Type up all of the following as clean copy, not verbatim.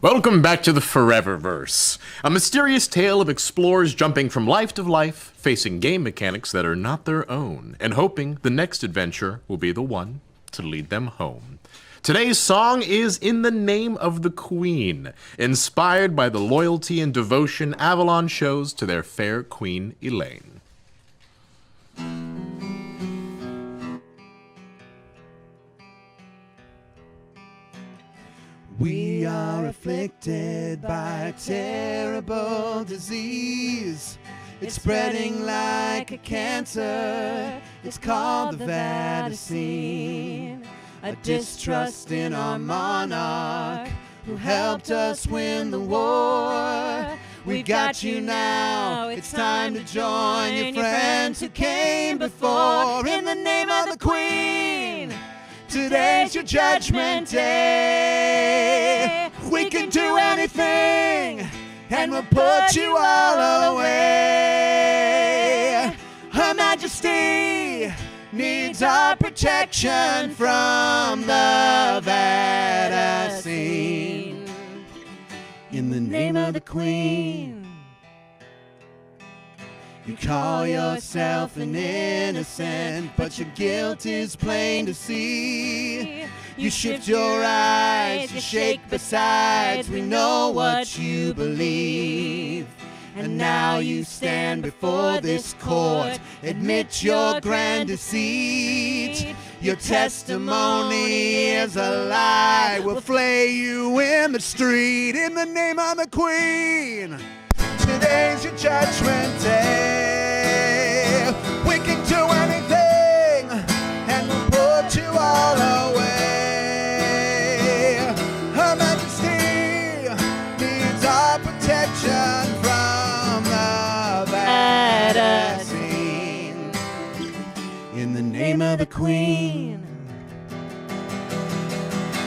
Welcome back to the ForeverVerse, a mysterious tale of explorers jumping from life to life, facing game mechanics that are not their own, and hoping the next adventure will be the one to lead them home. Today's song is In the Name of the Queen, inspired by the loyalty and devotion Avalon shows to their fair Queen Elaine. We are afflicted by a terrible disease. It's spreading like a cancer. It's called the Vaticine. A distrust in our monarch who helped us win the war. We got you now. It's time to join your friends who came before. In the name of the Queen. Today's your judgment day. We can do anything, and we'll put you all away. Her Majesty needs our protection from the Vaticine. In the name of the Queen. You call yourself an innocent, but your guilt is plain to see. You shift your eyes, you shake besides, we know what you believe. And now you stand before this court, admit your grand deceit. Your testimony is a lie, we'll flay you in the street. In the name of the Queen. Today's your judgment day. We can do anything, and we'll put you all away. Her Majesty needs our protection from the Vaticine. In the name of the Queen.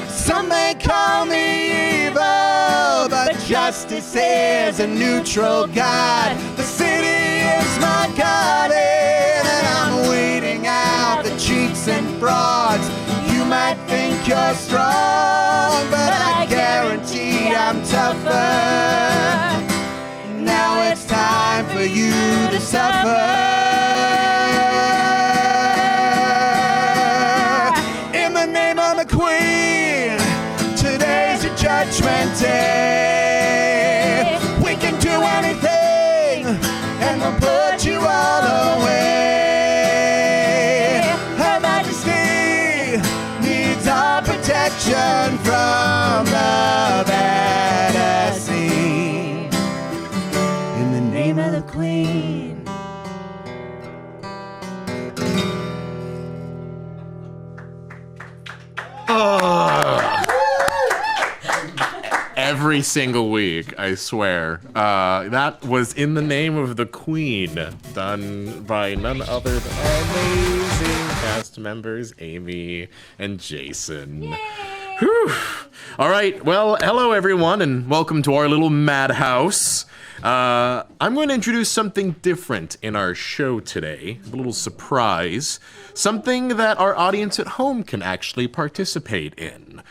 Some may call me evil, but justice is a neutral God. The city is my garden, and I'm weeding out the cheats and frauds. You might think you're strong, but I guarantee I'm tougher. Now it's time for you to suffer. In the name of the Queen. Today's your judgment day. We can do anything, and we'll put you all away. Her Majesty needs our protection from the Vaticine. In the name of the Queen. Every single week, I swear. That was In the Name of the Queen, done by none other than our amazing cast members, Amy and Jason. Whew. All right, well, hello everyone, and welcome to our little madhouse. I'm going to introduce something different in our show today, a little surprise, something that our audience at home can actually participate in.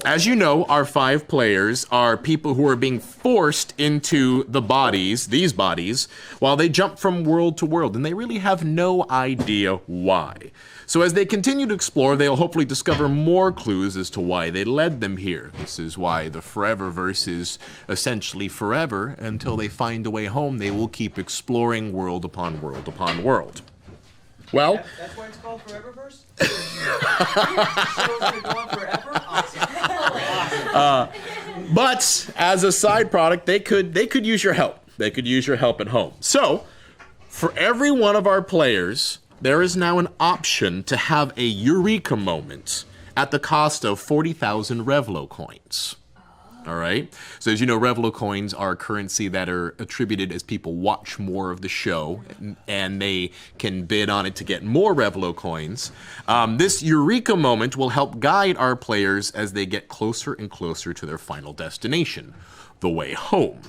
As you know, our 5 players are people who are being forced into these bodies, while they jump from world to world, and they really have no idea why. So as they continue to explore, they'll hopefully discover more clues as to why they led them here. This is why the ForeverVerse is essentially forever. Until they find a way home, they will keep exploring world upon world upon world. Well, that's why it's called ForeverVerse? So it's going to go on forever? Awesome. But as a side product, they could use your help. They could use your help at home. So, for every one of our players, there is now an option to have a Eureka Moment at the cost of 40,000 Revlo coins. All right. So as you know, Revlo coins are currency that are attributed as people watch more of the show, and they can bid on it to get more Revlo coins. This Eureka Moment will help guide our players as they get closer and closer to their final destination, the way home.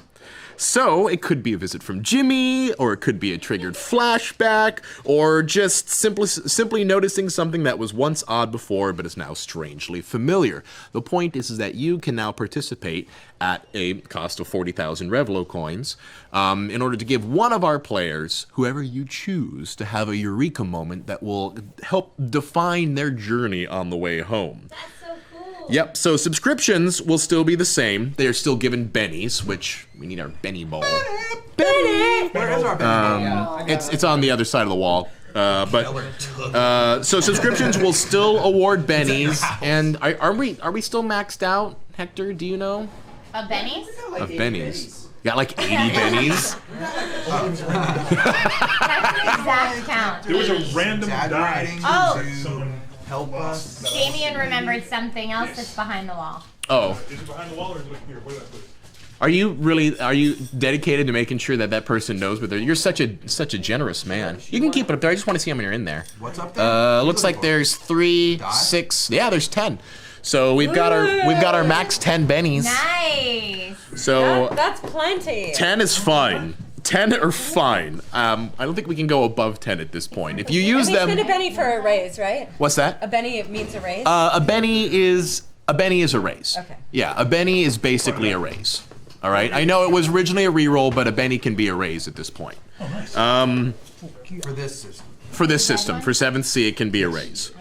So it could be a visit from Jimmy, or it could be a triggered flashback, or just simply noticing something that was once odd before but is now strangely familiar. The point is that you can now participate at a cost of 40,000 Revlo coins in order to give one of our players, whoever you choose, to have a Eureka moment that will help define their journey on the way home. That's so cool. Yep, so subscriptions will still be the same. They are still given bennies, which we need our Benny ball. Where is our Benny? It's on the other side of the wall. So subscriptions will still award bennies. And are we still maxed out, Hector? Do you know? Of bennies? Of bennies. You got like 80 bennies? That's the exact count. There was a random die. Oh. Someone Help us. Damion remembered something else that's behind the wall. Oh. Is it behind the wall or is it here? Where did I put it? Are you dedicated to making sure that person knows what they're, you're such a generous man. You can keep it up there. I just want to see how many are in there. What's up there? Looks like there's 3, 6, yeah, there's 10. So we've got our max 10 bennies. Nice. So That's plenty. 10 is fine. 10 are fine. I don't think we can go above 10 at this point. If you use And we spend a them, penny for a raise, right? what's that? A penny means a raise? A benny is a raise. Okay. Yeah, a benny is basically a raise. All right. I know it was originally a reroll, but a benny can be a raise at this point. Oh, nice. For this system. For this system, for 7th C, it can be a raise.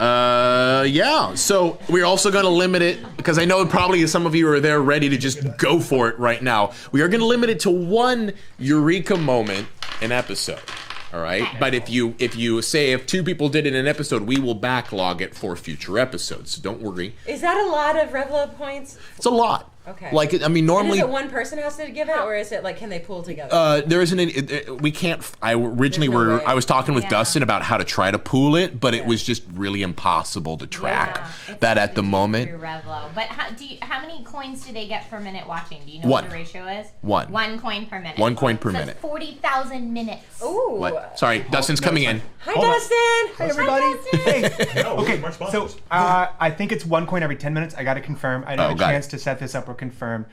Yeah. So we're also going to limit it because I know probably some of you are there ready to just go for it right now. We are going to limit it to 1 Eureka moment an episode. All right. But if you say if 2 people did it in an episode, we will backlog it for future episodes. So don't worry. Is that a lot of Revlo points? It's a lot. Okay. Like, I mean, And normally is it one person has to give it, or is it like, can they pool together? there isn't. We can't. I originally There's no way. I was talking with Yeah. Dustin about how to try to pool it, but it was just really impossible to track It's that at the moment. Through Revlo. But how many coins do they get per minute watching? Do you know 1. what the ratio is? One. 1 coin per minute. 1 coin per So minute. it's 40,000 minutes. Ooh. What? Sorry, Dustin's coming in. Hi, Hold on. Dustin. Hey everybody! Hey. No, Okay, my so sponsors. I think it's 1 coin every 10 minutes. I got to confirm. I didn't have a got it. chance to set this up or confirm.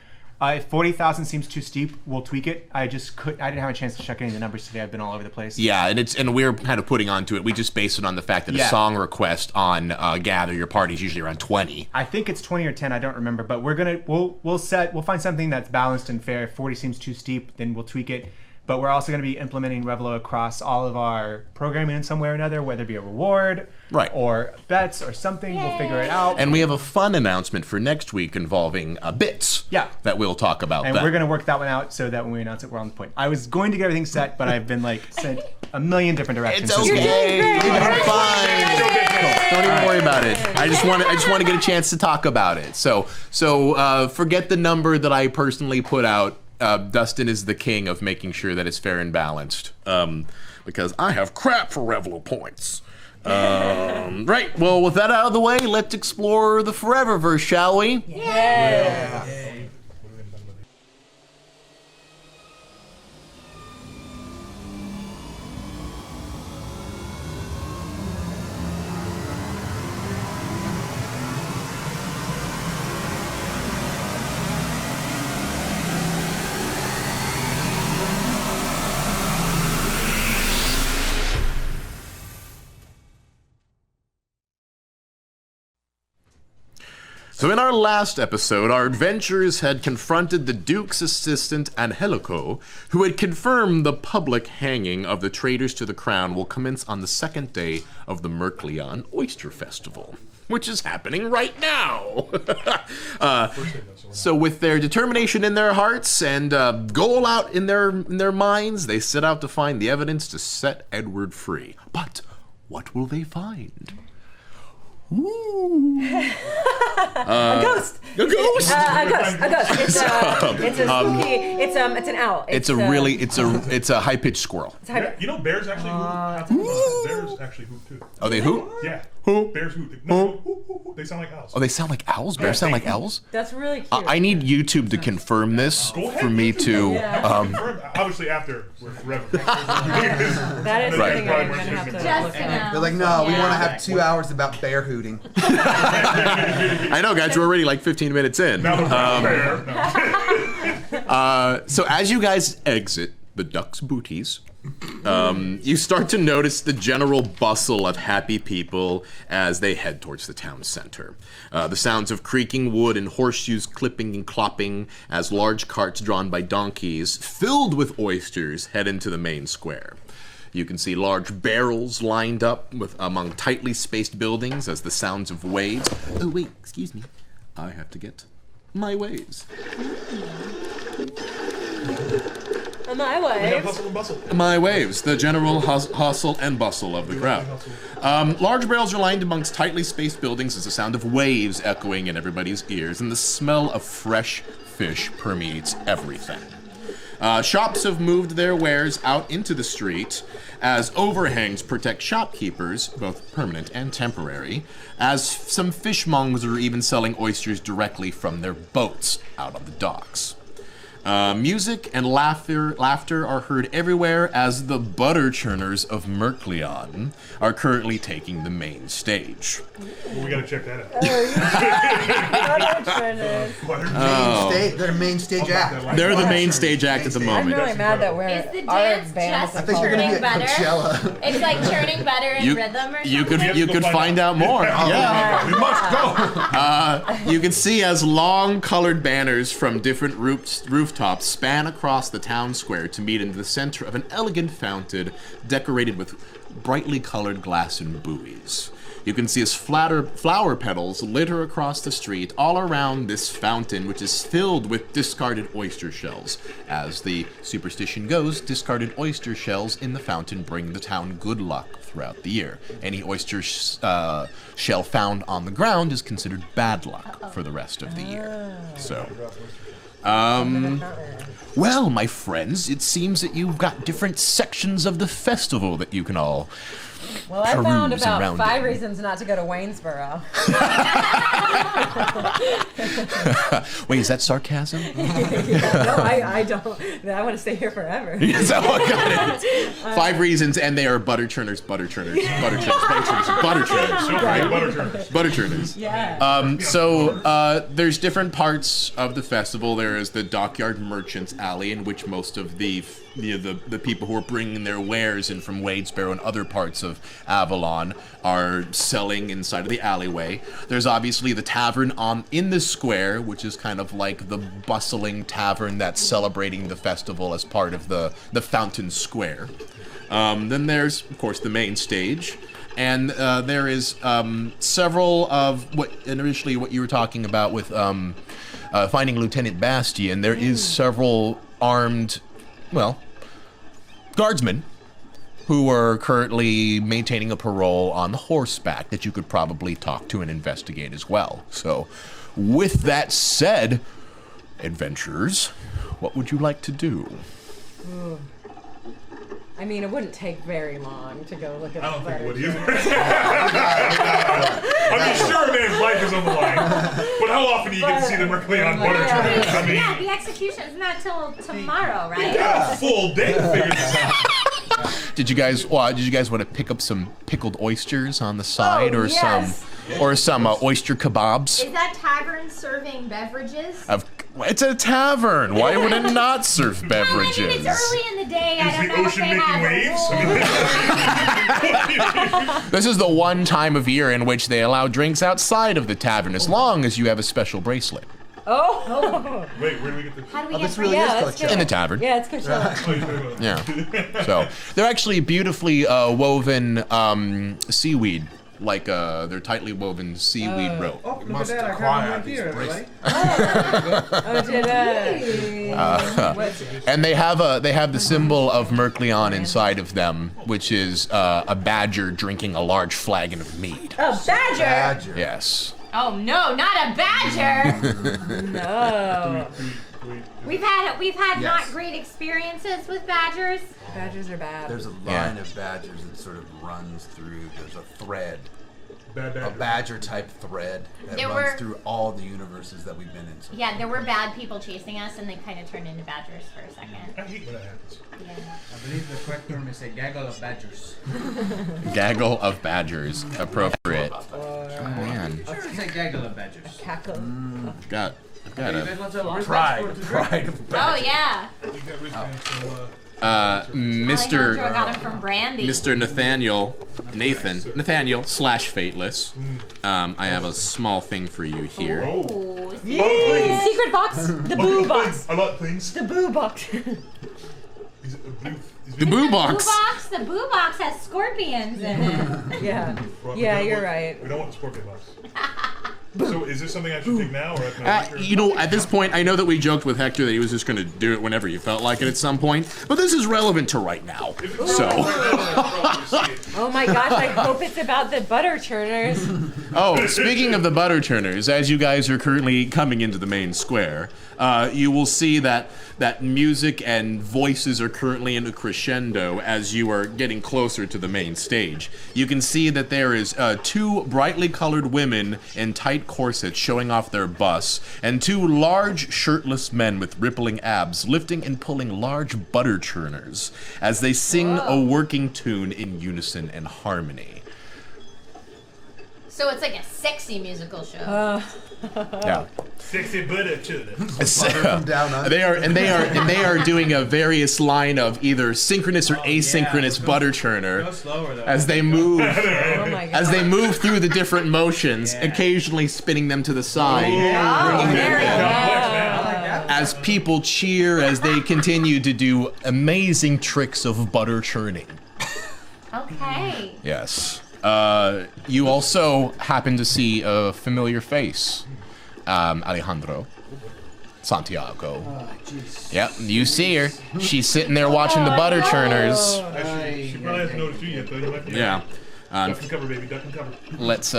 If 40,000 seems too steep, we'll tweak it. I didn't have a chance to check any of the numbers today. I've been all over the place. Yeah, and we're kind of putting onto it. We just base it on the fact that a Yeah. song request on Gather Your Party is usually around 20. I think it's 20 or 10. I don't remember, but we'll find something that's balanced and fair. If 40 seems too steep, then we'll tweak it. But we're also going to be implementing Revlo across all of our programming in some way or another, whether it be a reward, Right. or bets or something. We'll figure it out. And we have a fun announcement for next week involving bits. Yeah. That we'll talk about. And then. we're going to work that one out so that when we announce it, we're on the point. I was going to get everything set, but I've been sent a million different directions. It's since we- okay. You're fine. Don't even worry about it. I just want to get a chance to talk about it. So forget the number that I personally put out. Dustin is the king of making sure that it's fair and balanced. Because I have crap for Revlo points. Right. Well, with that out of the way, let's explore the ForeverVerse, shall we? Yeah. So in our last episode, our adventurers had confronted the Duke's assistant Angelico, who had confirmed the public hanging of the traitors to the crown will commence on the 2nd day of the Mercleon Oyster Festival, which is happening right now. So with their determination in their hearts and goal out in their minds, they set out to find the evidence to set Edward free. But what will they find? Ooh. A ghost. A ghost. A ghost. It's a spooky. It's an owl. It's a high pitched squirrel. Yeah, you know, bears actually hoot. Bears actually hoot too. Oh, they hoot? Yeah. Who? Bears hoot. No, hoot, hoot, hoot. They sound like owls. Oh, they sound like owls? Bears sound like owls? That's really cute. I need YouTube to confirm this Go ahead. for me to. Confirm, obviously after we're forever. That is Right. something I'm gonna have to Just look to at. know. They're like, no, we Yeah. want to have 2 hours about bear hooting. I know, guys, we're already like 15 minutes in. Now the brown bear. No. So as you guys exit the Duck's Booties, you start to notice the general bustle of happy people as they head towards the town center. The sounds of creaking wood and horseshoes clipping and clopping as large carts drawn by donkeys filled with oysters head into the main square. You can see large barrels lined up among tightly spaced buildings as the sounds of waves. Oh wait, excuse me. I have to get my waves. My waves. Hustle and bustle. My waves, the general hustle and bustle of the crowd. Large barrels are lined amongst tightly spaced buildings as the sound of waves echoing in everybody's ears, and the smell of fresh fish permeates everything. Shops have moved their wares out into the street as overhangs protect shopkeepers, both permanent and temporary, as some fishmongers are even selling oysters directly from their boats out on the docks. Music and laughter are heard everywhere as the butter churners of Merkleon are currently taking the main stage. Well, we gotta check that out. They're main stage act. They're the main stage act at the I'm moment. really mad that we're Is the our dance band just is I think you're gonna be churning at butter? Coachella. It's like churning butter in You- rhythm or something? You could find out more. Yeah. We must go. You can see as long colored banners from different rooftops span across the town square to meet in the center of an elegant fountain decorated with brightly colored glass and buoys. You can see as flower petals litter across the street all around this fountain, which is filled with discarded oyster shells. As the superstition goes, discarded oyster shells in the fountain bring the town good luck throughout the year. Any oyster shell found on the ground is considered bad luck for the rest of the year. So, well, my friends, it seems that you've got different sections of the festival that you can all Well, I found peruse about around 5 it. reasons not to go to Waynesboro. Wait, is that sarcasm? No, I don't. I want to stay here forever. Is that what got it? 5 reasons, and they are butter churners, butter churners, butter churners, butter churners, butter churners, Right? Butter churners. butter churners. Yeah. So there's different parts of the festival. There is the Dockyard Merchants Alley, in which most of the people who are bringing their wares in from Wadesboro and other parts of Avalon are selling inside of the alleyway. There's obviously the tavern in the square, which is kind of like the bustling tavern that's celebrating the festival as part of the fountain square. Then there's, of course, the main stage. And there is several of what you were talking about with finding Lieutenant Bastian. There is several armed, guardsmen who are currently maintaining a parole on horseback that you could probably talk to and investigate as well. So, with that said, adventurers, what would you like to do? I mean, it wouldn't take very long to go look at I the don't think it would butter either. I mean, sure, a man's life is on the line, but how often do you get to see the Merkleon butter churners? I mean, Yeah, the execution's not till tomorrow, right? got a full day to figure this out. Did you guys want to pick up some pickled oysters on the side, or yes. some oyster kebabs? Is that tavern serving beverages? It's a tavern. Why would it not serve I beverages? mean, it's early in the day. I Is don't the know if ocean they making have waves? rules. This is the one time of year in which they allow drinks outside of the tavern, as long as you have a special bracelet. Oh. Wait, where do we get the... How do we get This really Yeah, is that's Coachella. In the tavern. Yeah, it's Coachella. Oh, you talking about- Yeah. So they're actually beautifully woven seaweed, like they're tightly woven seaweed rope. Oh, look at that. I found one here, everybody. Oh, did And they have the symbol of Merkleon inside of them, which is a badger drinking a large flagon of mead. a badger. Yes. Oh no, not a badger! No. We've had Yes. not great experiences with badgers. Badgers are bad. There's a line of badgers that sort of runs through. There's a thread, Bad a badger. badger type thread that There runs were- through all the universes that we've been in. So Yeah, there were bad people chasing us, and they kind of turned into badgers for a second. I hate when that happens. Yeah. I believe the correct term is a gaggle of badgers. Gaggle of badgers, appropriate. Oh man, Let's say gaggle of badgers. Cackle. Got You a guys want some wristbands Pride. to drink? Pride. Oh yeah. You got wristbands from, Alejandro got him from Brandy. Mr. Nathaniel slash Fateless. I have a small thing for you here. Ooh, Secret box. The boo box. I like things. The boo box. Is it a blue? The boo box. The boo box has scorpions in it. Yeah. We Yeah, don't you're want- right. We don't want the scorpion box. So is this something I should take now, or can I You know, at this point, I know that we joked with Hector that he was just going to do it whenever he felt like it at some point, but this is relevant to right now. So, Oh my gosh, I hope it's about the butter churners. oh, speaking of the butter churners, as you guys are currently coming into the main square, you will see that music and voices are currently in a crescendo as you are getting closer to the main stage. You can see that there is 2 brightly colored women in tight corsets showing off their busts, and 2 large shirtless men with rippling abs lifting and pulling large butter churners as they sing a working tune in unison and harmony. So it's like a sexy musical show. Yeah. Sexy butter children. From down under. They are doing a various line of either synchronous or asynchronous butter churner Go slower though. as they move Oh my god. as they move through the different motions, occasionally spinning them to the side, bringing them down. As people cheer as they continue to do amazing tricks of butter churning. Okay. Yes. You also happen to see a familiar face. Alejandro. Santiago. Yep, you see her. She's sitting there watching the butter churners. Actually, she probably hasn't noticed you yet, though. You might be Yeah. duck and cover, baby. Duck and cover. Let's.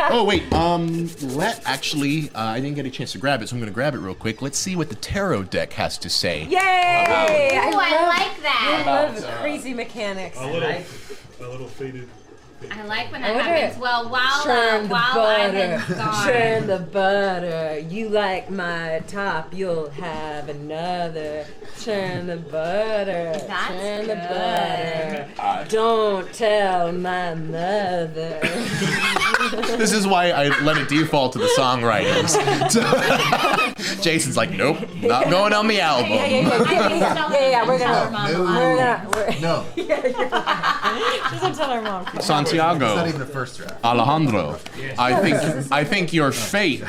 Oh wait. Actually, I didn't get a chance to grab it, so I'm gonna grab it real quick. Let's see what the tarot deck has to say. Yay! I Ooh, I love, like I that. love crazy mechanics. A little faded. I like when that wonder- happens. Well, while Churn the while butter. Ivan's gone. Churn the butter. You like my top, you'll have another. Churn the butter. That's Churn the good. butter. Don't tell my mother. This is why I let it default to the songwriters. Jason's like, nope, not going on the album. Yeah, we're gonna. No. We're No. Just don't tell her mom. It's not Santiago, even a first draft. Alejandro, I think your fate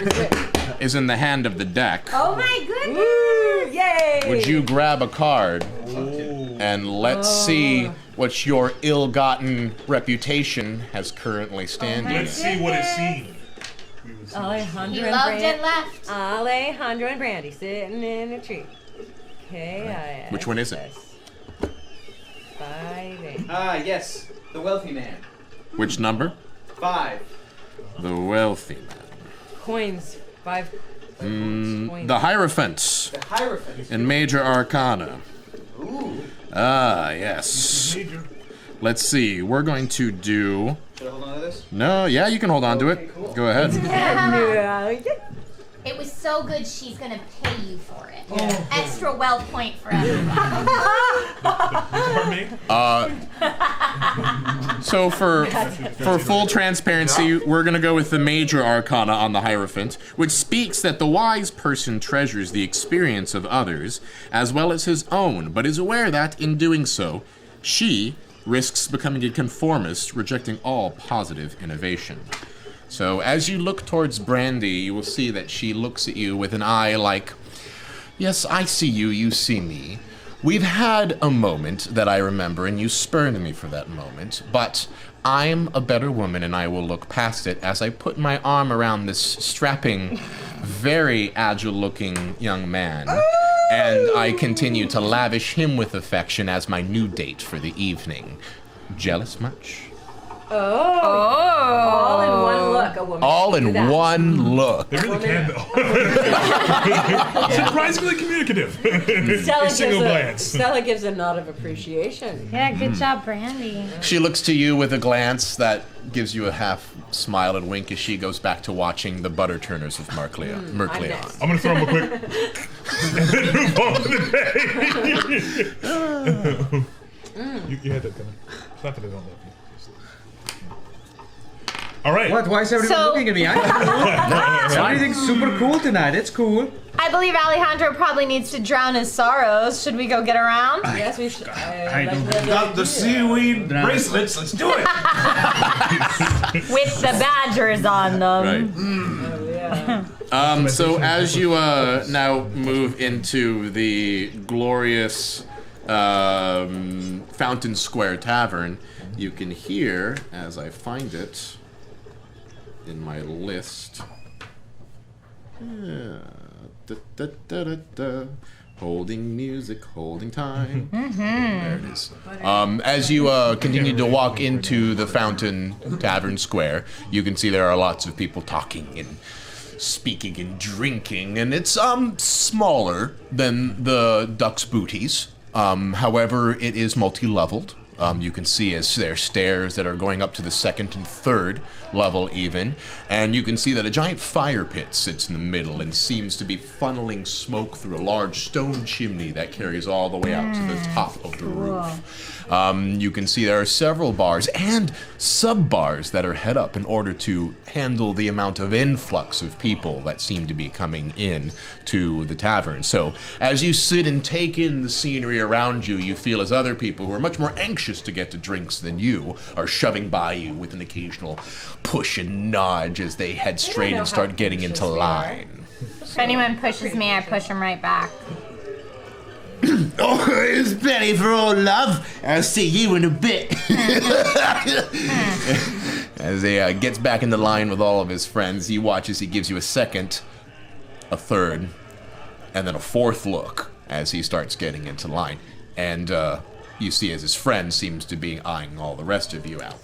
is in the hand of the deck. Oh my goodness. Woo! Yay! Would you grab a card and let's see what your ill-gotten reputation has currently standing? Let's see what it's seen. We will see. Alejandro He and loved Brandy. and left. Alejandro and Brandy sitting in a tree. K-I-S. Which one is it? 5-8. Ah, yes. The wealthy man. Which number? 5. The wealthy man. Coins. 5 coins. The Hierophant The Hierophant. in Major Arcana. Ooh. Ah, yes. Major. Let's see. We're going to do. Should I hold on to this? No, yeah, you can hold on to Okay, it. cool. Go ahead. It was so good she's gonna pay you for it. Extra wealth point for everyone. Pardon me? So for full transparency, we're gonna go with the Major Arcana on the Hierophant, which speaks that the wise person treasures the experience of others as well as his own, but is aware that in doing so, she risks becoming a conformist, rejecting all positive innovation. So as you look towards Brandy, you will see that she looks at you with an eye like, yes, I see you, you see me. We've had a moment that I remember, and you spurned me for that moment, but I'm a better woman, and I will look past it as I put my arm around this strapping, very agile-looking young man, and I continue to lavish him with affection as my new date for the evening. Jealous much? All in one look, a woman. All can do in that. one look. They really can, though. Surprisingly communicative. Stella A single gives glance. Stella gives a nod of appreciation. Yeah, good job, Brandy. She looks to you with a glance that gives you a half smile and wink as she goes back to watching the butter turners of Mercleon. I'm next. I'm gonna throw him a quick. And then move on to the day. You had that coming. It's not that I don't love you. All right. What? Why is everyone So- looking at me? I So Everything's super cool tonight. It's cool. I believe Alejandro probably needs to drown his sorrows. Should we go get around? Yes, we should. Got the seaweed bracelets. Let's do it. With the badgers on them. Right. So as you now move into the glorious Fountain Square Tavern, you can hear, as I find it in my list, holding music, holding time. There it is. As you continue to walk into the Fountain Tavern Square, you can see there are lots of people talking and speaking and drinking, and it's smaller than the Duck's Booties. However, it is multi-leveled. You can see as there are stairs that are going up to the second and third level even, and you can see that a giant fire pit sits in the middle and seems to be funneling smoke through a large stone chimney that carries all the way out to the top of the roof. You can see there are several bars and sub-bars that are head up in order to handle the amount of influx of people that seem to be coming in to the tavern. So as you sit and take in the scenery around you, you feel as other people who are much more anxious to get to drinks than you are shoving by you with an occasional push and nudge as they head straight and start getting into line. If anyone pushes me, I push him right back. Oh, it's Betty for all love. I'll see you in a bit. As he gets back into line with all of his friends, you watch as he gives you a second, a third, and then a fourth look as he starts getting into line. And you see as his friend seems to be eyeing all the rest of you out.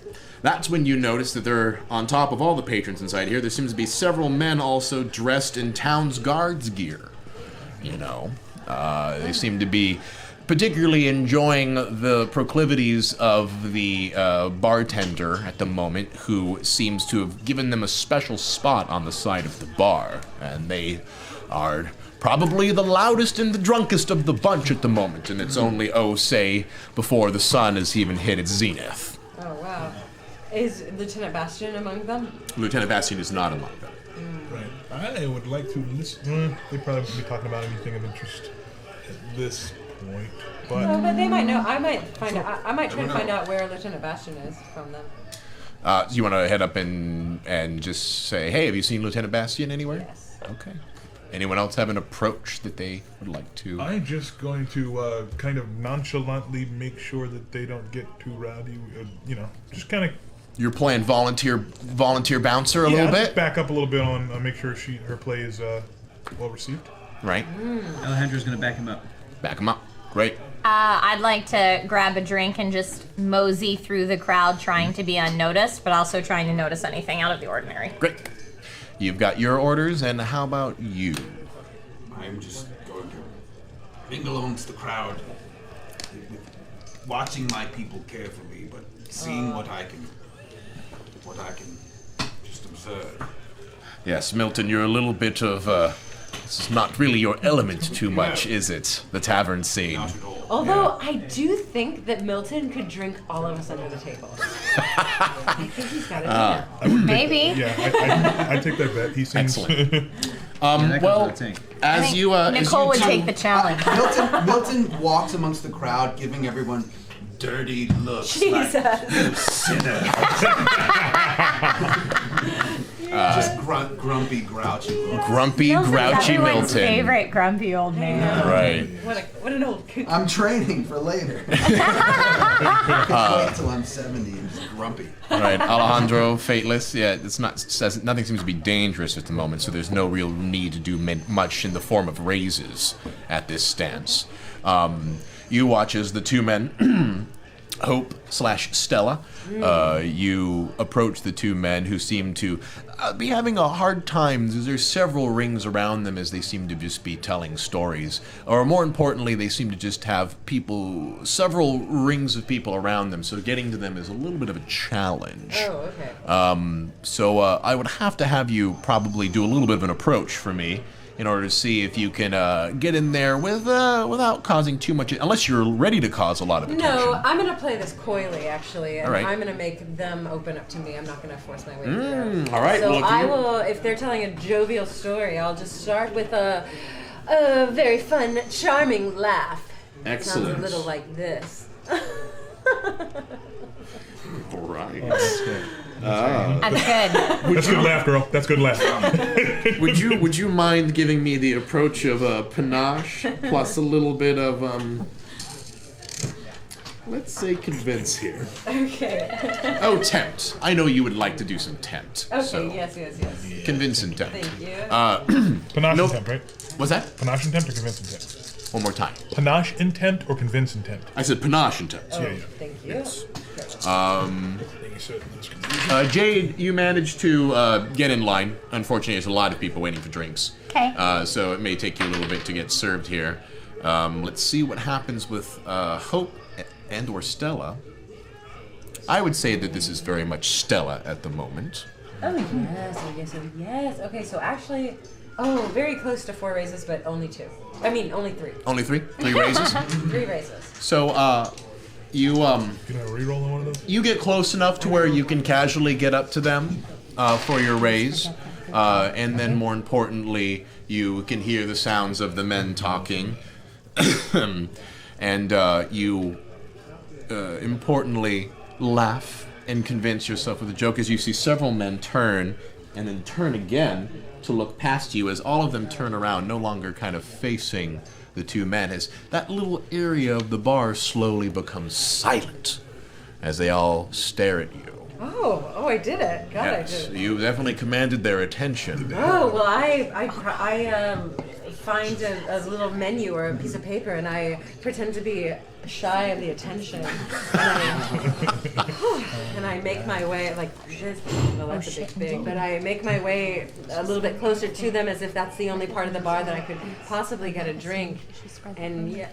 That's when you notice that there, on top of all the patrons inside here, there seems to be several men also dressed in town's guards gear. You know, they seem to be particularly enjoying the proclivities of the bartender at the moment, who seems to have given them a special spot on the side of the bar. And they are probably the loudest and the drunkest of the bunch at the moment, and it's only, say, before the sun has even hit its zenith. Oh, wow. Is Lieutenant Bastian among them? Lieutenant Bastian is not among them. Right. I would like to listen. They probably won't be talking about anything of interest at this point. But No, but they might know. I might find out. I might try to find out where Lieutenant Bastian is from them. You want to head up and just say, hey, have you seen Lieutenant Bastian anywhere? Yes. Okay. Anyone else have an approach that they would like to? I'm just going to kind of nonchalantly make sure that they don't get too rowdy. Just kind of. You're playing volunteer bouncer a little Just bit? back up a little bit on make sure her play is well received. Right. Alejandro's gonna back him up. Back him up. Great. I'd like to grab a drink and just mosey through the crowd, trying to be unnoticed, but also trying to notice anything out of the ordinary. Great. You've got your orders, and how about you? I'm just going to mingle amongst the crowd, watching my people carefully, but seeing what I can just observe. Yes, Milton, you're a little bit of, this is not really your element too much, is it? The tavern scene. Not at all. Although I do think that Milton could drink all of us under the table. I think he's got a Maybe. I take that bet. He seems Excellent. Well, as you, Nicole would take the challenge. Milton walks amongst the crowd, giving everyone dirty looks. Jesus. Like, you sinner. Just grumpy, grouchy looks. grumpy, grouchy Everyone's Milton. favorite grumpy old man. Right. What an old coot. I'm training for later. Wait till I'm 70 and just grumpy. Right, Alejandro, Fateless. Yeah, it's not. Nothing seems to be dangerous at the moment, so there's no real need to do much in the form of raises at this stance. You watch as the two men, Hope/Stella. You approach the two men who seem to be having a hard time. There's several rings around them as they seem to just be telling stories. Or more importantly, they seem to just have several rings of people around them, so getting to them is a little bit of a challenge. Oh, okay. So I would have to have you probably do a little bit of an approach for me, in order to see if you can get in there without causing too much, unless you're ready to cause a lot of attention. No, I'm gonna play this coyly, actually, and All right. I'm gonna make them open up to me. I'm not gonna force my way through. All right. So well, if I you- will, if they're telling a jovial story, I'll just start with a very fun, charming laugh. Excellent. Sounds a little like this. All right. I'm good. That's good laugh, girl. That's good laugh. Would you mind giving me the approach of panache plus a little bit of let's say convince here. Okay. Oh, tempt. I know you would like to do some tempt. Okay, So yes. convince and tempt. Thank you. Panache Nope. intent, right? What's that? Panache intent or convince intent? One more time. Panache intent or convince intent? I said panache and tempt. Yeah, yeah. Thank you. Jade, you managed to get in line. Unfortunately, there's a lot of people waiting for drinks. Okay. So it may take you a little bit to get served here. Let's see what happens with Hope and or Stella. I would say that this is very much Stella at the moment. Oh yes. Okay, so actually, very close to 4 raises, but only 2. I mean, only 3. Only 3? 3 raises? 3 raises. So, you Can I reroll on one of those? you get close enough to where you can casually get up to them for your raise. And then more importantly, you can hear the sounds of the men talking. And you importantly laugh and convince yourself with a joke as you see several men turn and then turn again to look past you as all of them turn around, no longer kind of facing the 2 men, as that little area of the bar slowly becomes silent as they all stare at you. Oh, I did it. God, Yes, I did it. you definitely commanded their attention. Oh, well, I find a little menu or a piece of paper, and I pretend to be shy of the attention, and I make my way like this. Well, that's a big thing, but I make my way a little bit closer to them, as if that's the only part of the bar that I could possibly get a drink. And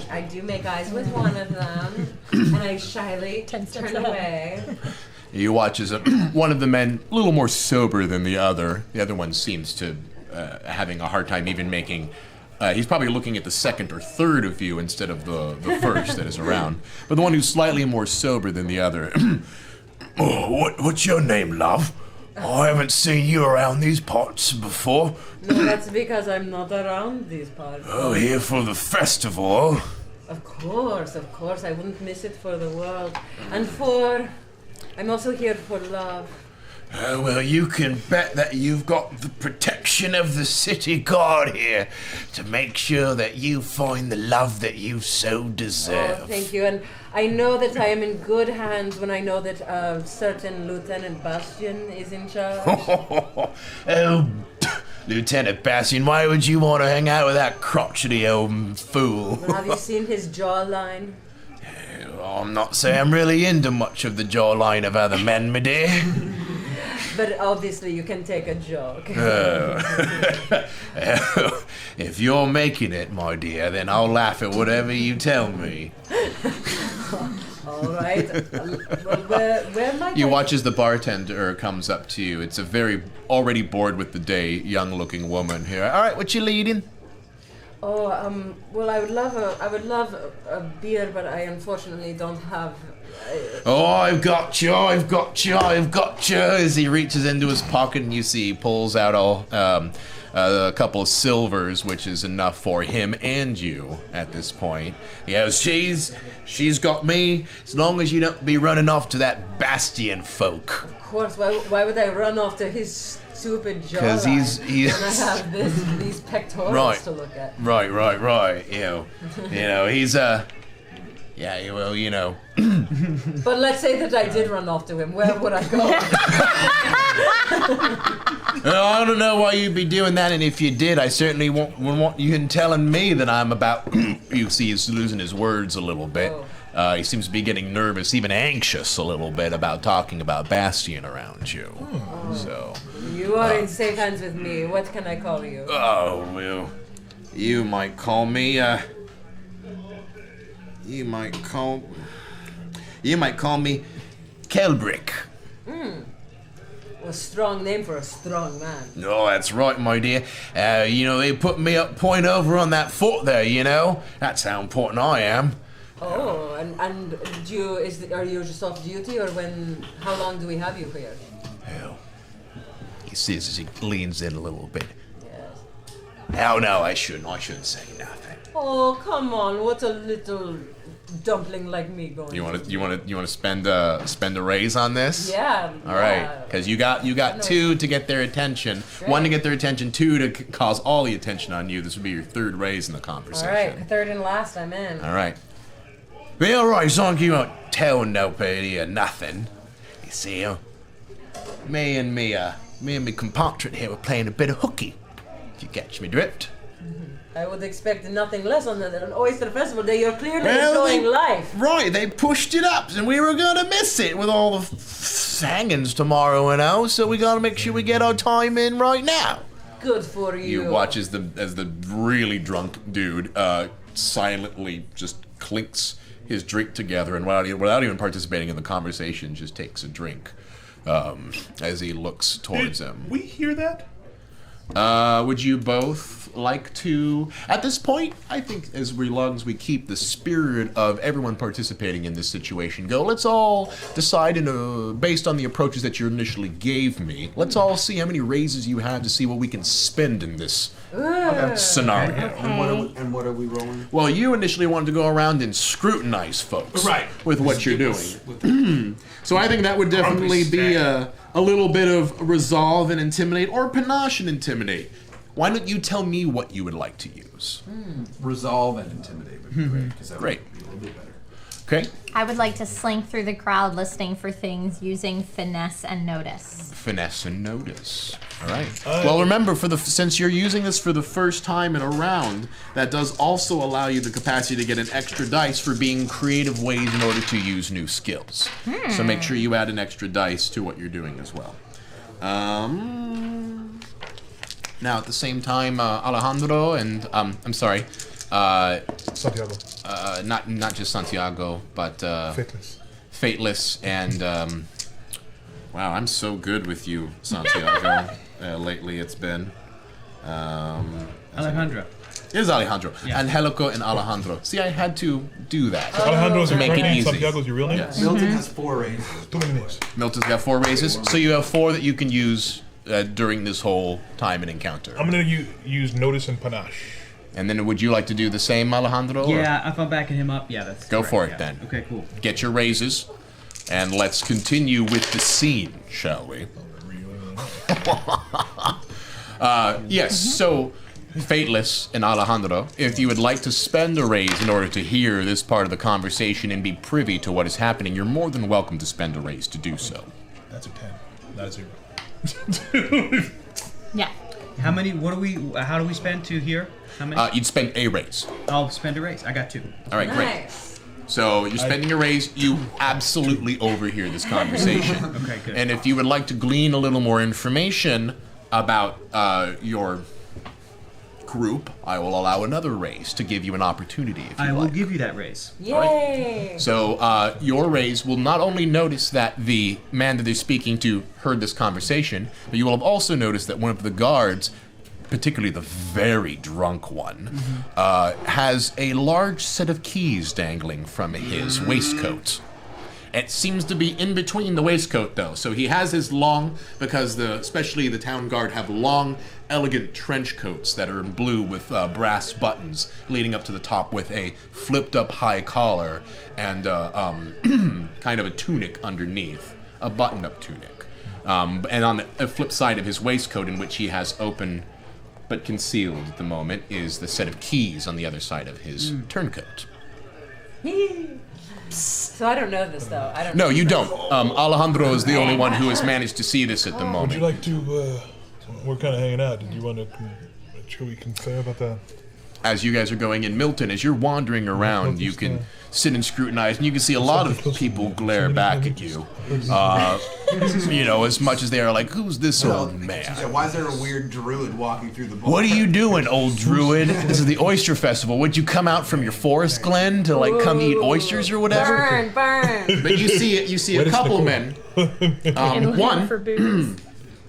I do make eyes with one of them, and I shyly turn away. You watch as one of the men, a little more sober than the other one seems to having a hard time even making. He's probably looking at the second or third of you instead of the first that is around. But the one who's slightly more sober than the other. What's your name, love? I haven't seen you around these parts before. No, that's because I'm not around these parts. Oh, here for the festival. Of course, I wouldn't miss it for the world. And I'm also here for love. Well, you can bet that you've got the protection of the city guard here to make sure that you find the love that you so deserve. Oh, thank you. And I know that I am in good hands when I know that a certain Lieutenant Bastian is in charge. Oh, Lieutenant Bastian, why would you want to hang out with that crotchety old fool? Have you seen his jawline? I'm not saying I'm really into much of the jawline of other men, my dear. But obviously you can take a joke. If you're making it, my dear, then I'll laugh at whatever you tell me. All right. Where might You I... watch as the bartender comes up to you. It's a very already bored with the day, young-looking woman here. All right, what you leading? Oh, well, I would love a beer, but I unfortunately don't have. Oh, I've got you, as he reaches into his pocket and you see he pulls out a couple of silvers, which is enough for him and you at this point. He goes, she's got me, as long as you don't be running off to that Bastian folk. Of course, why would I run off to his stupid jawline? Because he's when I have these pectorals Right. to look at. Right. You know, he's yeah, well, you know. But let's say that I did run off to him. Where would I go? I don't know why you'd be doing that, and if you did, I certainly wouldn't want you telling me that I'm about. You see, he's losing his words a little bit. He seems to be getting nervous, even anxious a little bit about talking about Bastian around you. So. You are in safe hands with me. What can I call you? Oh well, you might call me. You might call me Kelbrick. A strong name for a strong man. No, that's right, my dear. They put me up point over on that fort there, That's how important I am. Oh, and are you just off duty, or how long do we have you here? Hell. He says as he leans in a little bit. Yes. Oh, no, I shouldn't say nothing. Oh, come on, what a little dumpling like me going. You want to spend a raise on this? Yeah. All right, because you got 2 to get their attention, 1 to get their attention, 2 to cause all the attention on you. This would be your 3rd raise in the conversation. All right, 3rd and last, I'm in. All right. Be all right, as long as you don't tell nobody or nothing. You see, me and me compatriot here were playing a bit of hooky. If you catch me drift. I would expect nothing less on an oyster festival day. You're clearly enjoying life. Right, they pushed it up, and we were gonna miss it with all the hangings tomorrow, so we gotta make sure we get our time in right now. Good for you. You watch as the really drunk dude silently just clinks his drink together, and without even participating in the conversation, just takes a drink as he looks towards him. We hear that? Would you both like to, at this point, I think as long as we keep the spirit of everyone participating in this situation go, let's all decide based on the approaches that you initially gave me, let's all see how many raises you have to see what we can spend in this scenario. Okay. And what are we rolling? Well, you initially wanted to go around and scrutinize folks with what you're doing. So I think that would definitely be a little bit of resolve and intimidate, or panache and intimidate. Why don't you tell me what you would like to use? Resolve and intimidate would be great, because that would be a little bit better. Okay. I would like to slink through the crowd listening for things using finesse and notice. Finesse and notice. All right. Well, remember, since you're using this for the first time in a round, that does also allow you the capacity to get an extra dice for being creative ways in order to use new skills. So make sure you add an extra dice to what you're doing as well. Now, at the same time, Alejandro and I'm sorry, Santiago. not just Santiago, but Fateless and wow, I'm so good with you, Santiago. Lately, it's been Alejandro. It is Alejandro. Yeah. Angelico and Alejandro. See, I had to do that. Alejandro's to your make right it name, easy. Santiago's your real name? Yes. Milton has 4 raises. Too many names. Milton's got 4 raises, so you have 4 that you can use during this whole time and encounter. I'm going to use Notice and Panache. And then would you like to do the same, Alejandro? Yeah, if I'm backing him up, yeah, that's Go correct, for it yeah. then. Okay, cool. Get your raises, and let's continue with the scene, shall we? Yes, so Fateless and Alejandro, if you would like to spend a raise in order to hear this part of the conversation and be privy to what is happening, you're more than welcome to spend a raise to do so. That's a 10, not a 0. Yeah. How many? How do we spend to here? How many? You'd spend a raise. I'll spend a raise. I got 2. All right, great. Nice. So you're spending a raise. You absolutely overhear this conversation. Okay, good. And if you would like to glean a little more information about your group, I will allow another raise to give you an opportunity if you I will like. give you that raise. Yay! So your raise will not only notice that the man that they're speaking to heard this conversation, but you will have also noticed that one of the guards, particularly the very drunk one, has a large set of keys dangling from his waistcoat. It seems to be in between the waistcoat, though. So he has his long, because especially the town guard have long, elegant trench coats that are in blue with brass buttons leading up to the top with a flipped-up high collar and kind of a tunic underneath, a button-up tunic. And on the flip side of his waistcoat, in which he has open but concealed at the moment, is the set of keys on the other side of his turncoat. So I don't know this though. I don't. No, you don't. Alejandro is the only one who has managed to see this at the Would moment. you like to, we're kind of hanging out. Did you want to, should we confer about that? As you guys are going in, Milton, as you're wandering around, you can sit and scrutinize, and you can see a lot of people glare back at you. As much as they are like, who's this old man? Yeah, why is there a weird druid walking through the bar? What are you doing, old druid? This is the oyster festival. Would you come out from your forest glen to come eat oysters or whatever? Burn! But you see a couple men. For booze.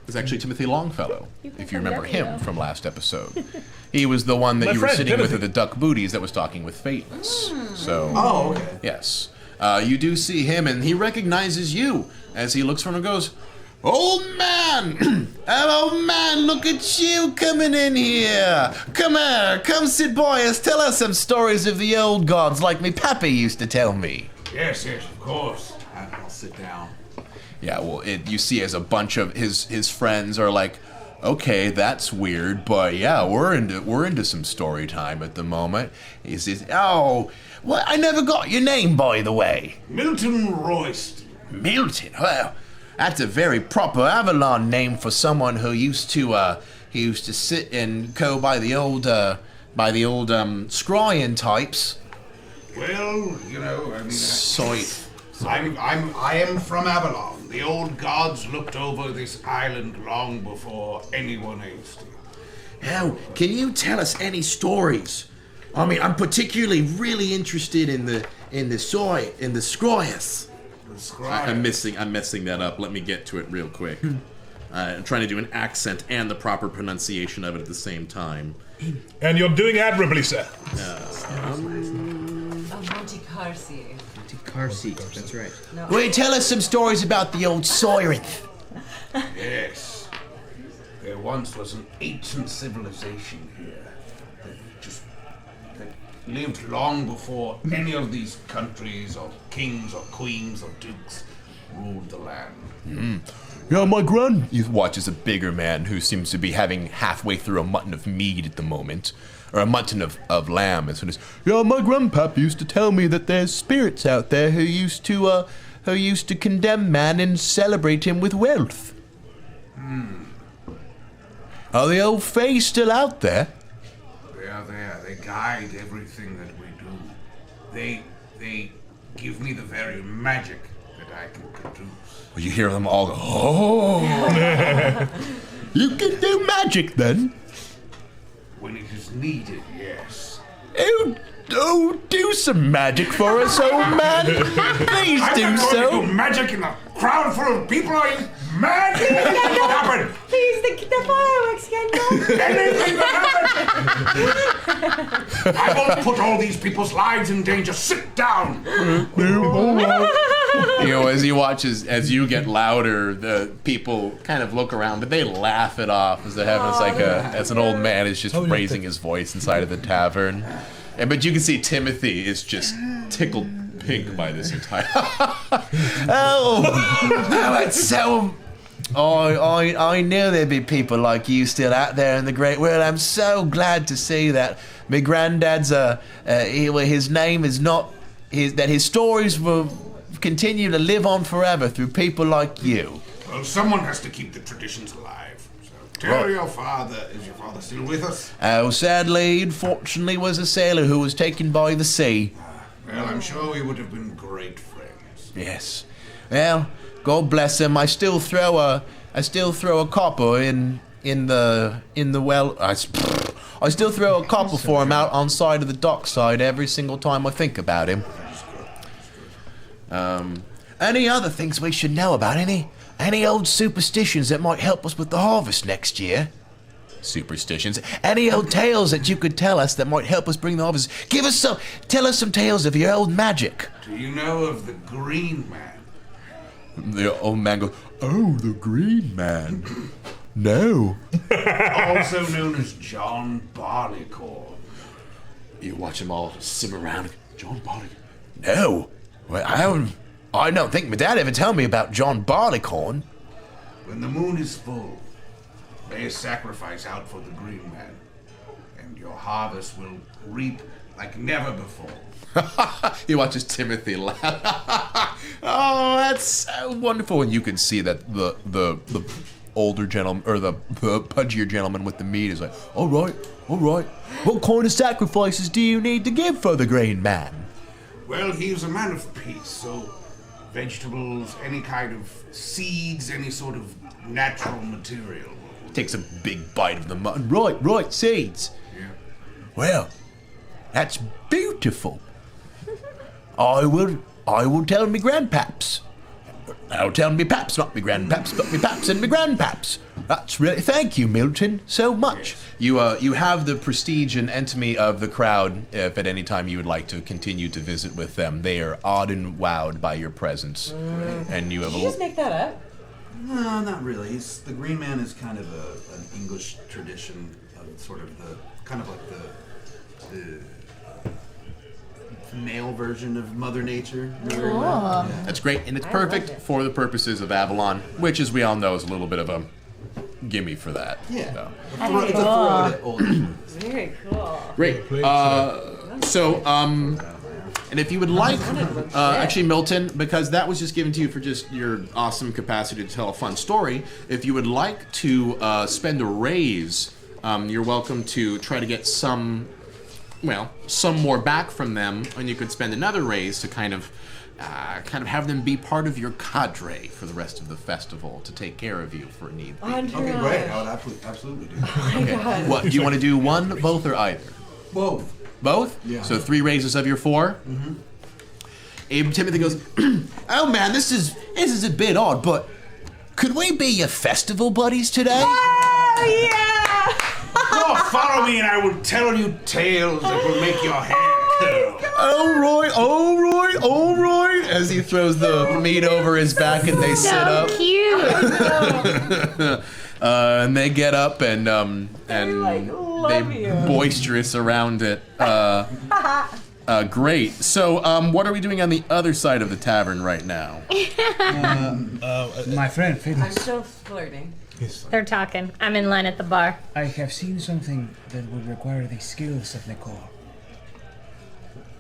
is actually Timothy Longfellow, if you remember him W. from last episode. He was the one that My you were friend, sitting with Timothy. at the Duck Booties that was talking with Phaetonus. So, Oh, okay. yes. You do see him, and he recognizes you as he looks from and goes, "Old man! Old man, look at you coming in here! Come here, come sit by us, tell us some stories of the old gods like me pappy used to tell me." Yes, of course. I'll sit down. Yeah, well, you see as a bunch of his friends are like, "Okay, that's weird, but yeah, we're into some story time at the moment." He says, "Oh, well, I never got your name, by the way." Milton Royston. Milton. Well, that's a very proper Avalon name for someone who used to sit and go by the old scrying types. Well, you know, I mean, So, I am from Avalon. The old gods looked over this island long before anyone else did. now, can you tell us any stories? I mean, I'm particularly really interested in the scryers. I'm messing that up. Let me get to it real quick. I'm trying to do an accent and the proper pronunciation of it at the same time. And you're doing admirably, sir. Monte Carsi. Car seat. That's right. Will you tell us some stories about the old Soirinth? Yes. There once was an ancient civilization here that lived long before any of these countries or kings or queens or dukes ruled the land. Yeah, my grand. You watch as a bigger man who seems to be having halfway through a mutton of mead at the moment. Or a mutton of lamb, as soon as, yeah, my grandpap used to tell me that there's spirits out there who used to condemn man and celebrate him with wealth. Are the old fays still out there? They are there. They guide everything that we do. They give me the very magic that I can produce. Well, you hear them all go, oh. You can do magic then? When it is needed, yes. Oh, do some magic for us, old man. Please I'm do not going so. to do magic in a crowd full of people. Are you mad? Anything will happen. Please, the fireworks can go. Anything will happen. I won't put all these people's lives in danger. Sit down. You know, as you watch as you get louder, the people kind of look around, but they laugh it off as they're having as an old man is just raising his voice inside of the tavern. But you can see Timothy is just tickled pink by this entire. It's so. I knew there'd be people like you still out there in the great world. I'm so glad to see that my granddad's his name is not that his stories will continue to live on forever through people like you. Well, someone has to keep the traditions alive. So tell your father. Is your father still with us? Oh, sadly, unfortunately, was a sailor who was taken by the sea. Well, I'm sure we would have been great friends. Yes. Well, God bless him. I still throw a copper in the well. I still throw a copper for him out on side of the dockside every single time I think about him. Any other things we should know about? Any old superstitions that might help us with the harvest next year? Superstitions? Any old tales that you could tell us that might help us bring the harvest? Tell us some tales of your old magic. Do you know of the Green Man? The old man goes, oh, the Green Man. No. Also known as John Barleycorn. You watch them all simmer around. John Barleycorn? No. Well, I don't think my dad ever told me about John Barleycorn. When the moon is full, lay a sacrifice out for the Green Man, and your harvest will reap like never before. He watches Timothy laugh. Oh, that's so wonderful. And you can see that the older gentleman, or the pudgier gentleman with the meat is like, all right. What kind of sacrifices do you need to give for the Green Man? Well, he's a man of peace, so vegetables, any kind of seeds, any sort of natural material. Takes a big bite of the mutton. Right, seeds. Yeah. Well, that's beautiful. I will tell me grandpaps. Now tell me paps, not me grandpaps, but me paps and me grandpaps. That's really, thank you, Milton, so much. You have the prestige and enemy of the crowd if at any time you would like to continue to visit with them. They are awed and wowed by your presence. And you have Did you just make that up? No, not really. The Green Man is kind of an English tradition of sort of the kind of like the male version of Mother Nature. Cool. Yeah. That's great, and it's perfect for the purposes of Avalon, which, as we all know, is a little bit of a gimme for that. Yeah. So. It's a throw to old influence. Very cool. Great. And if you would like, actually, Milton, because that was just given to you for just your awesome capacity to tell a fun story, if you would like to spend a raise, you're welcome to try to get some more back from them, and you could spend another raise to kind of have them be part of your cadre for the rest of the festival to take care of you for need be. Okay, great. I would absolutely do that. Oh my God. What, do you want to do one, both, or either? Both. Both? Yeah. So 3 raises of your 4? Mm-hmm. Abe Timothy goes, oh man, this is a bit odd, but could we be your festival buddies today? Oh, yeah! Oh, follow me and I will tell you tales that will make your hair curl. All right, as he throws the meat over his back and they sit up. Cute. And they get up and they boisterous around it. Great. So, what are we doing on the other side of the tavern right now? My friend, I'm Felix, still flirting. They're talking. I'm in line at the bar. I have seen something that would require the skills of Nicole.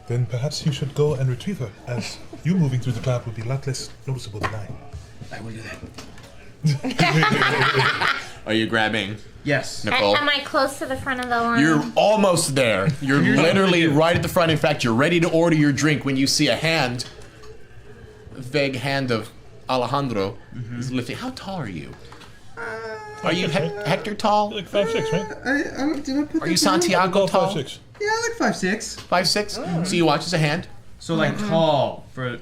Then perhaps you should go and retrieve her, as you moving through the crowd would be a lot less noticeable than I. I will do that. Are you grabbing Yes. Nicole? Am I close to the front of the line? You're almost there. You're literally right at the front. In fact, you're ready to order your drink when you see a vague hand of Alejandro is lifting. How tall are you? Are you Hector tall? Like 5'6", right? Did I put Are you Santiago tall? 5'6". Yeah, like 5'6". 5'6"? So you watch as a hand. So like tall for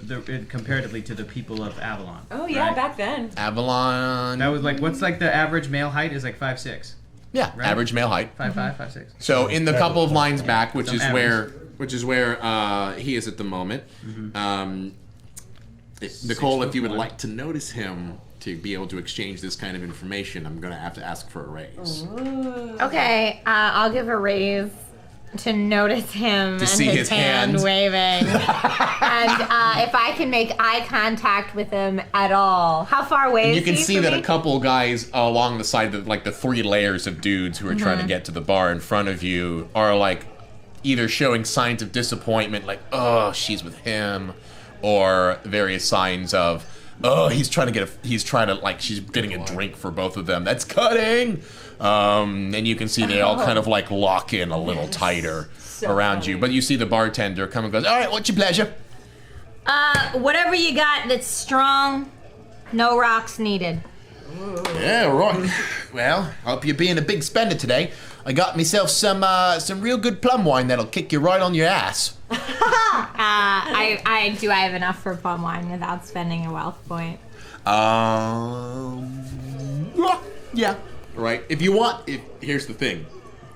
comparatively to the people of Avalon. Oh, yeah, right? back then. Avalon. That was like, what's like the average male height is like 5'6". Yeah, Right? average male height. 5'5", 5'6". So in the couple of lines back, which Some is where he is at the moment. Nicole, if you would like to notice him to be able to exchange this kind of information, I'm going to have to ask for a raise. Okay, I'll give a raise to notice him and see his hand. waving. And if I can make eye contact with him at all. How far away And is you can he see from that me? a couple guys along the side of the 3 layers of dudes who are trying to get to the bar in front of you are like either showing signs of disappointment, like, oh, she's with him, or various signs of, oh, she's getting a drink for both of them. That's cutting. And you can see they all kind of like lock in a little tighter around you. But you see the bartender come and goes, all right, what's your pleasure? Whatever you got that's strong, no rocks needed. Yeah, right. Well, hope you're being a big spender today. I got myself some real good plum wine that'll kick you right on your ass. I have enough for plum wine without spending a wealth point. Yeah. Right. Here's the thing.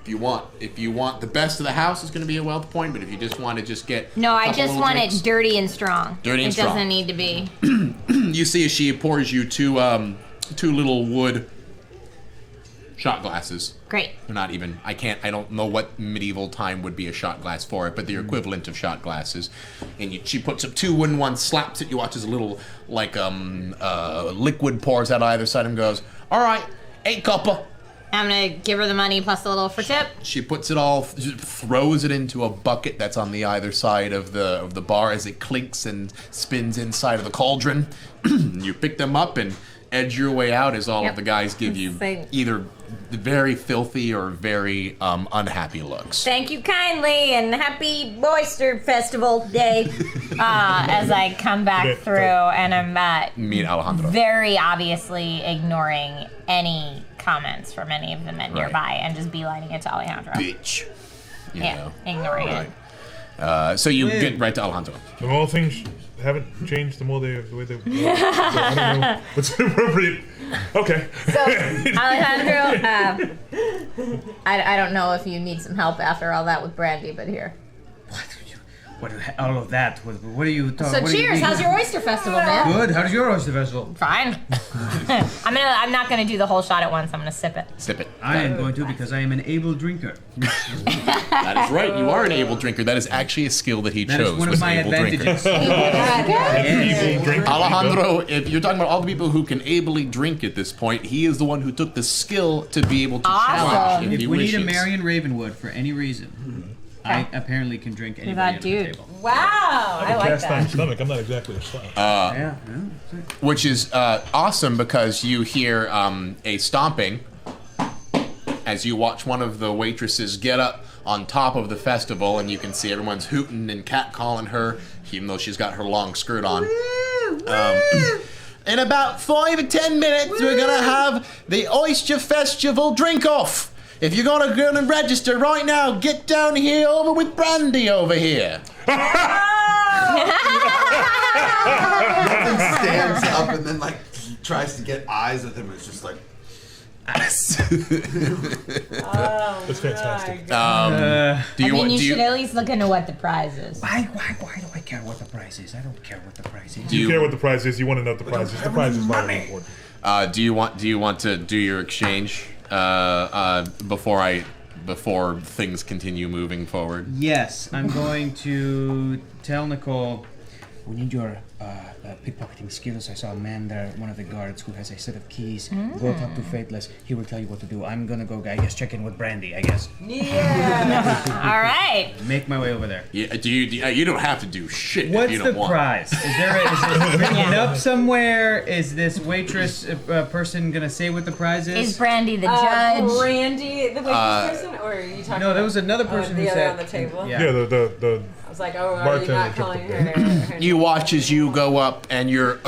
If you want the best of the house, it's going to be a wealth point. But if you just want to get No, I couple just little want drinks, it dirty and strong. Dirty and it strong. doesn't need to be. You see as she pours you two little wood shot glasses. Great. They're not even. I don't know what medieval time would be a shot glass for it, but the equivalent of shot glasses. And she puts up 2 wooden ones, slaps it. You watch as a little liquid pours out either side and goes, all right, 8 copper. I'm gonna give her the money plus a little for tip. She puts it all, throws it into a bucket that's on the either side of the bar as it clinks and spins inside of the cauldron. You pick them up and edge your way out as all of the guys give you either very filthy or very unhappy looks. Thank you kindly and happy Oyster Festival Day. As I come back through and I'm Me and Alejandro. very obviously ignoring any comments from any of the men nearby and just beelining it to Alejandro. Bitch. You know. Ignoring Right. it. So you get right to Alejandro. The more things haven't changed, the more the way they. I don't know what's appropriate. Okay. So, Alejandro, I don't know if you need some help after all that with Brandy, but here. What all of that? What are you talking? So cheers! How's your oyster festival, man? Good. How's your oyster festival? Fine. I'm not gonna do the whole shot at once. I'm gonna sip it. Sip it. I am going to because I am an able drinker. That is right. You are an able drinker. That is actually a skill that he That chose. is one of was my able advantages. Drinker. Alejandro, if you're talking about all the people who can ably drink at this point, he is the one who took the skill to be able to challenge if he If we wishes. need a Marion Ravenwood for any reason, I apparently can drink anything That at the dude. table. Wow, I like Cast iron that. stomach. I'm not exactly a slouch. Yeah. Which is awesome because you hear a stomping as you watch one of the waitresses get up on top of the festival, and you can see everyone's hooting and catcalling her, even though she's got her long skirt on. In about 5 or 10 minutes, we're gonna have the Oyster Festival drink-off. If you're gonna go and register right now, get down here over with Brandy over here. Nothing stands up and then like tries to get eyes with him. It's just like. That's fantastic. Do you want? You Do should you? at least look into what the prize is. Why do I care what the price is? I don't care what the price is. Do You you? care what the price is? You want to know what the price is? The price is not important. Do you want? Do you want to do your exchange before things continue moving forward? Yes, I'm going to tell Nicole. We need your pickpocketing skills. I saw a man there, one of the guards, who has a set of keys. Go talk to Fateless. He will tell you what to do. I'm gonna go, I guess, check in with Brandy, I guess. Yeah. All right. Make my way over there. Yeah. Do you? You don't have to do shit if What's you the don't want. prize? Is it written up somewhere? Is this waitress person gonna say what the prize Is Brandy the judge? Brandy, the waitress person, or are you talking? No, there was another person the who other said on the table. Yeah. Yeah, the I was like, oh, are you bartender not took calling the her? You watch as you go up and you're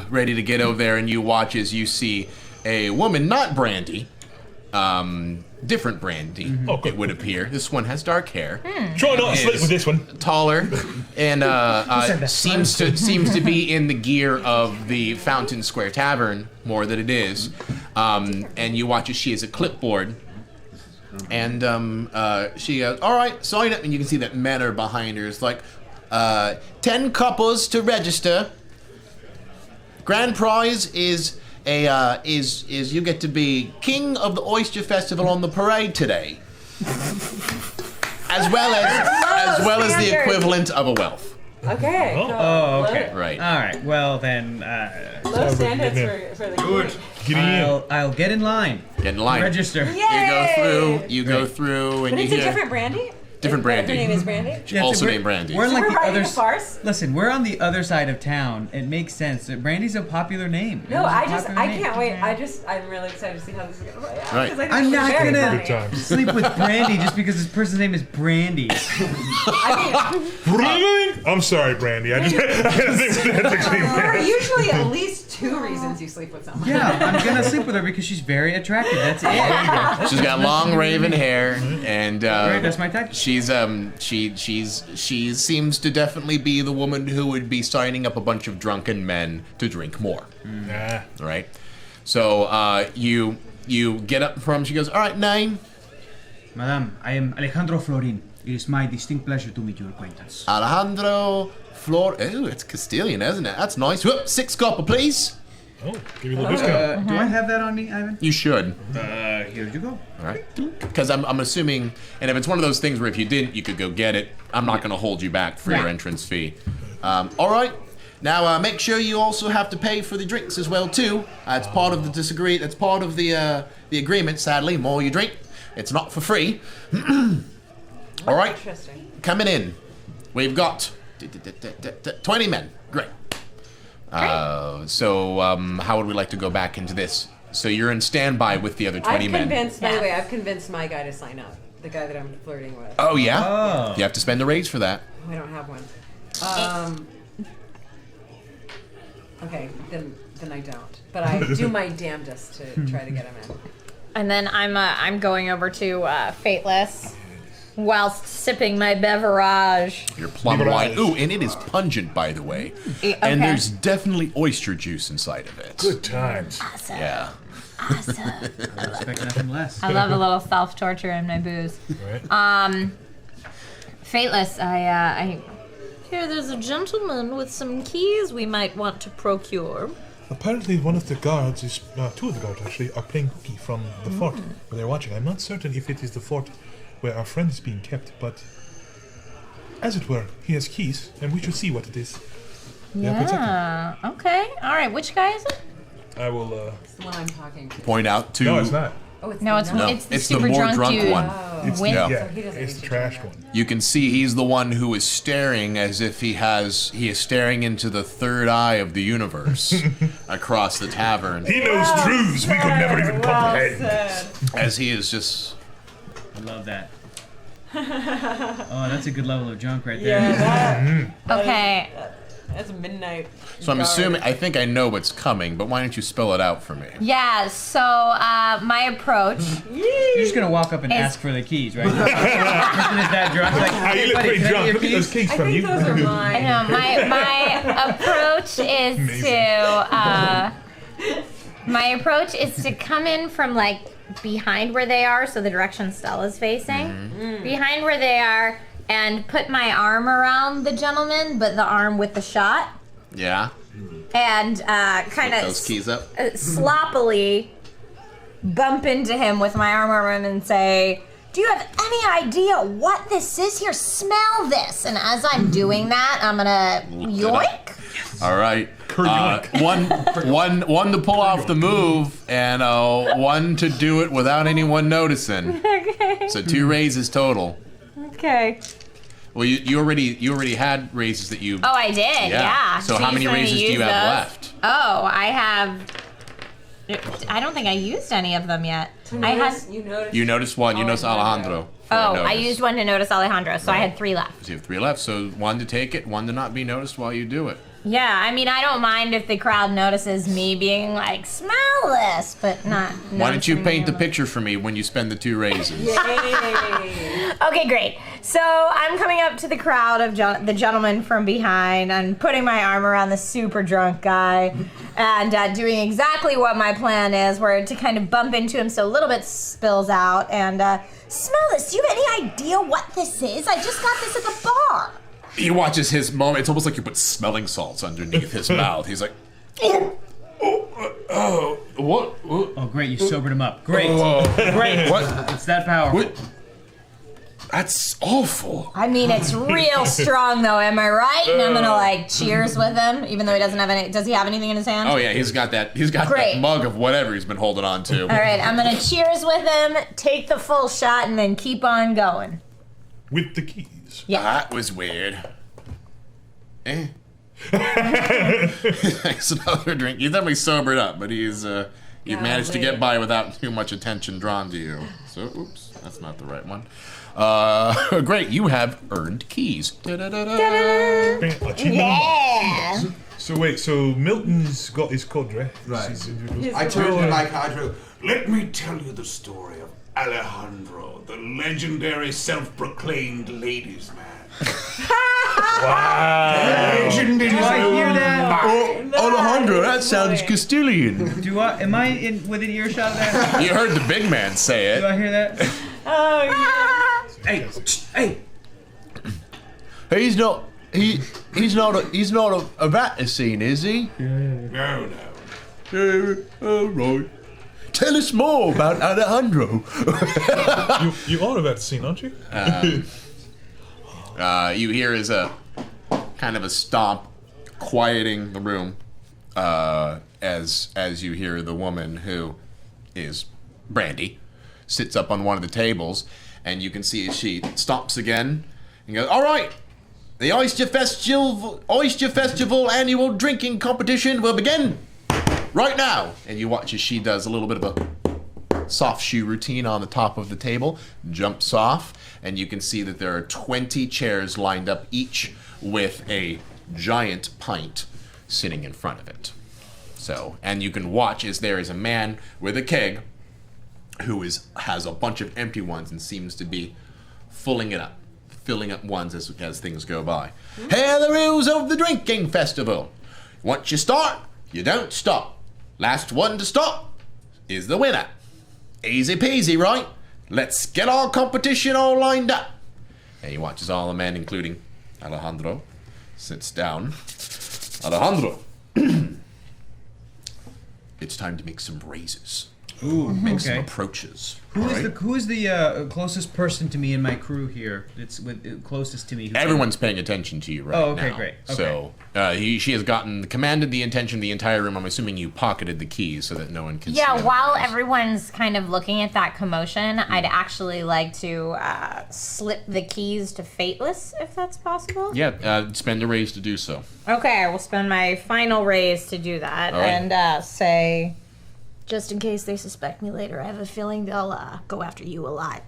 ready to get over there, and you watch as you see a woman, not Brandy, different Brandy, it would appear. This one has dark hair. Try not to sleep with this one. Taller, and seems to be in the gear of the Fountain Square Tavern more than it is. And you watch as she has a clipboard. And she goes, all right, sign up. And you can see that men are behind her. It's like 10 couples to register. Grand prize is is you get to be king of the Oyster Festival on the parade today, as well as the equivalent of a wealth. Okay. Cool. Oh, okay. Right. All right. Well then, Low standards for the good. I'll get in line. Get in line. Register. You go through, and But you it's a hear different Brandy. different Brandy. Her name is Brandy. Yeah, also we're- named Brandy. We're like We're the writing other a farce. Listen, we're on the other side of town. It makes sense. Brandy's a popular name. No, It's a popular I name. can't wait. I'm really excited to see how this is gonna play out. Right. 'cause I think I'm she's not very gonna funny. Good times. sleep with Brandy just because this person's name is Brandy. I'm sorry, Brandy. I think that's actually There are usually at least 2 reasons you sleep with someone. Yeah, I'm gonna sleep with her because she's very attractive. That's it. She's got long raven hair, and Right, that's my type. she seems to definitely be the woman who would be signing up a bunch of drunken men to drink more. Nah. Right? So you get up from. She goes, all right, name. Madame, I am Alejandro Florin. It is my distinct pleasure to meet your acquaintance. Alejandro Flor. Ooh, it's Castilian, isn't it? That's nice. Whoop, 6 copper, please. Oh, give you a little discount. Do I have that on me, Ivan? You should. Here you go. All right. Because I'm assuming, and if it's one of those things where if you didn't, you could go get it. I'm not going to hold you back for your Right. entrance fee. All right. Now make sure you also have to pay for the drinks as well too. It's part of the disagree. That's part of the agreement. Sadly, more you drink, it's not for free. All right. Interesting. Coming in, we've got 20 men. Great. So how would we like to go back into this? So you're in standby with the other 20 men. By the way, I've convinced my guy to sign up. The guy that I'm flirting with. Oh yeah. Oh. You have to spend a raise for that. I don't have one. Okay, then I don't. But I do my damnedest to try to get him in. And then I'm going over to Fateless. whilst sipping my beverage. Your plum wine. Ooh, and it is pungent, by the way. Okay. And there's definitely oyster juice inside of it. Good times. Awesome. Yeah. Awesome. I expect nothing less. I love a little self-torture in my booze. Right. Fateless, I hear there's a gentleman with some keys we might want to procure. Apparently, one of the guards is, two of the guards actually, are playing hooky from the fort where they're watching. I'm not certain if it is the fort where our friend is being kept, but as it were, he has keys, and we should see what it is. Yeah. Okay. All right. Which guy is it? I will. It's the one I'm talking to. Point out to. No, it's not. Oh, it's No, it's not. it's the It's the super more drunk drunk dude. one. It's Win- yeah, So he doesn't it's need the to trashed do one. You can see he's the one who is staring as if he is staring into the third eye of the universe across the tavern. He knows truths we could never even comprehend. As he is just. I love that. Oh, that's a good level of junk right there. Yeah, Okay. that's midnight. So I'm assuming. I think I know what's coming, but why don't you spell it out for me? Yeah. So my approach. You're just gonna walk up and ask for the keys, right? Person is that drunk. Like, You look buddy, pretty can I drunk. get Look at your those keys? keys I from think you. those are I mine. know my approach is to my approach is to come in from like behind where they are, so the direction Stella's facing, behind where they are, and put my arm around the gentleman, but the arm with the shot, Yeah. and kind Put of those keys up. sloppily bump into him with my arm around him and say, "Do you have any idea what this is? Here, smell this." And as I'm doing that, I'm gonna yoink. All right. One to pull off the move, and one to do it without anyone noticing. Okay. So 2 raises total. Okay. Well, you already had raises that you. Oh, I did. Yeah. So how you many just wanna raises do you use have those? left? Oh, I have. I don't think I used any of them yet. I had. You noticed one. You noticed Alejandro. for a Oh, I notice. used one to notice Alejandro, so I had 3 left. So you have 3 left. So 1 to take it, 1 to not be noticed while you do it. Yeah, I mean, I don't mind if the crowd notices me being like, "Smell this," but not. Why don't you noticing paint the me. picture for me when you spend the 2 raises? Okay, great. So I'm coming up to the crowd of the gentleman from behind and putting my arm around the super drunk guy and doing exactly what my plan is, where to kind of bump into him so a little bit spills out and smell this. Do you have any idea what this is? I just got this at the bar. He watches his moment. It's almost like you put smelling salts underneath his mouth. He's like, what? Oh, great! You sobered him up. Great. Great. What? It's that powerful. What? That's awful. I mean, it's real strong, though. Am I right? And I'm gonna like cheers with him, even though he doesn't have any. Does he have anything in his hand? Oh yeah, he's got that. He's got Great. that mug of whatever he's been holding on to. All right, I'm gonna cheers with him, take the full shot, and then keep on going. With the keys. Yeah. That was weird. Thanks, another drink. He's definitely sobered up, but he's you've managed to get by without too much attention drawn to you. So, oops, that's not the right one. Great, you have earned keys. Yeah. So wait, so Milton's got his cadre. Right. He's- I turned to like Hydro. Let me tell you the story of Alejandro, the legendary self-proclaimed ladies' man. Legend in his own mind. Alejandro, that sounds Castilian. Do I? Am I within earshot of that? You heard the big man say Do it. I hear that? Oh, yeah. Hey. He's not a vaticine, is he? No. All right. Tell us more about Alejandro. You are about to see, aren't you? You hear is a kind of a stomp, quieting the room, as you hear the woman who is Brandy sits up on one of the tables, and you can see as she stomps again and goes, "All right, the Oyster Festival annual drinking competition will begin right now." And you watch as she does a little bit of a soft shoe routine on the top of the table, jumps off, and you can see that there are 20 chairs lined up, each with a giant pint sitting in front of it. So, and you can watch as there is a man with a keg who has a bunch of empty ones and seems to be filling up ones as things go by. Here are the rules of the drinking festival. Once you start, you don't stop. Last one to stop is the winner. Easy peasy, right? Let's get our competition all lined up. And he watches all the men, including Alejandro, sits down. Alejandro, it's time to make some raises. Ooh, Make some approaches. Who is the closest person to me in my crew here? It's closest to me. Everyone's paying attention to you right now. Oh, okay, great. Okay. So she has commanded the attention of the entire room. I'm assuming you pocketed the keys so that no one can see. Yeah, while everyone's kind of looking at that commotion, I'd actually like to slip the keys to Fateless, if that's possible. Yeah, spend a raise to do so. Okay, I will spend my final raise to do that, All right. and say, just in case they suspect me later, I have a feeling they'll go after you a lot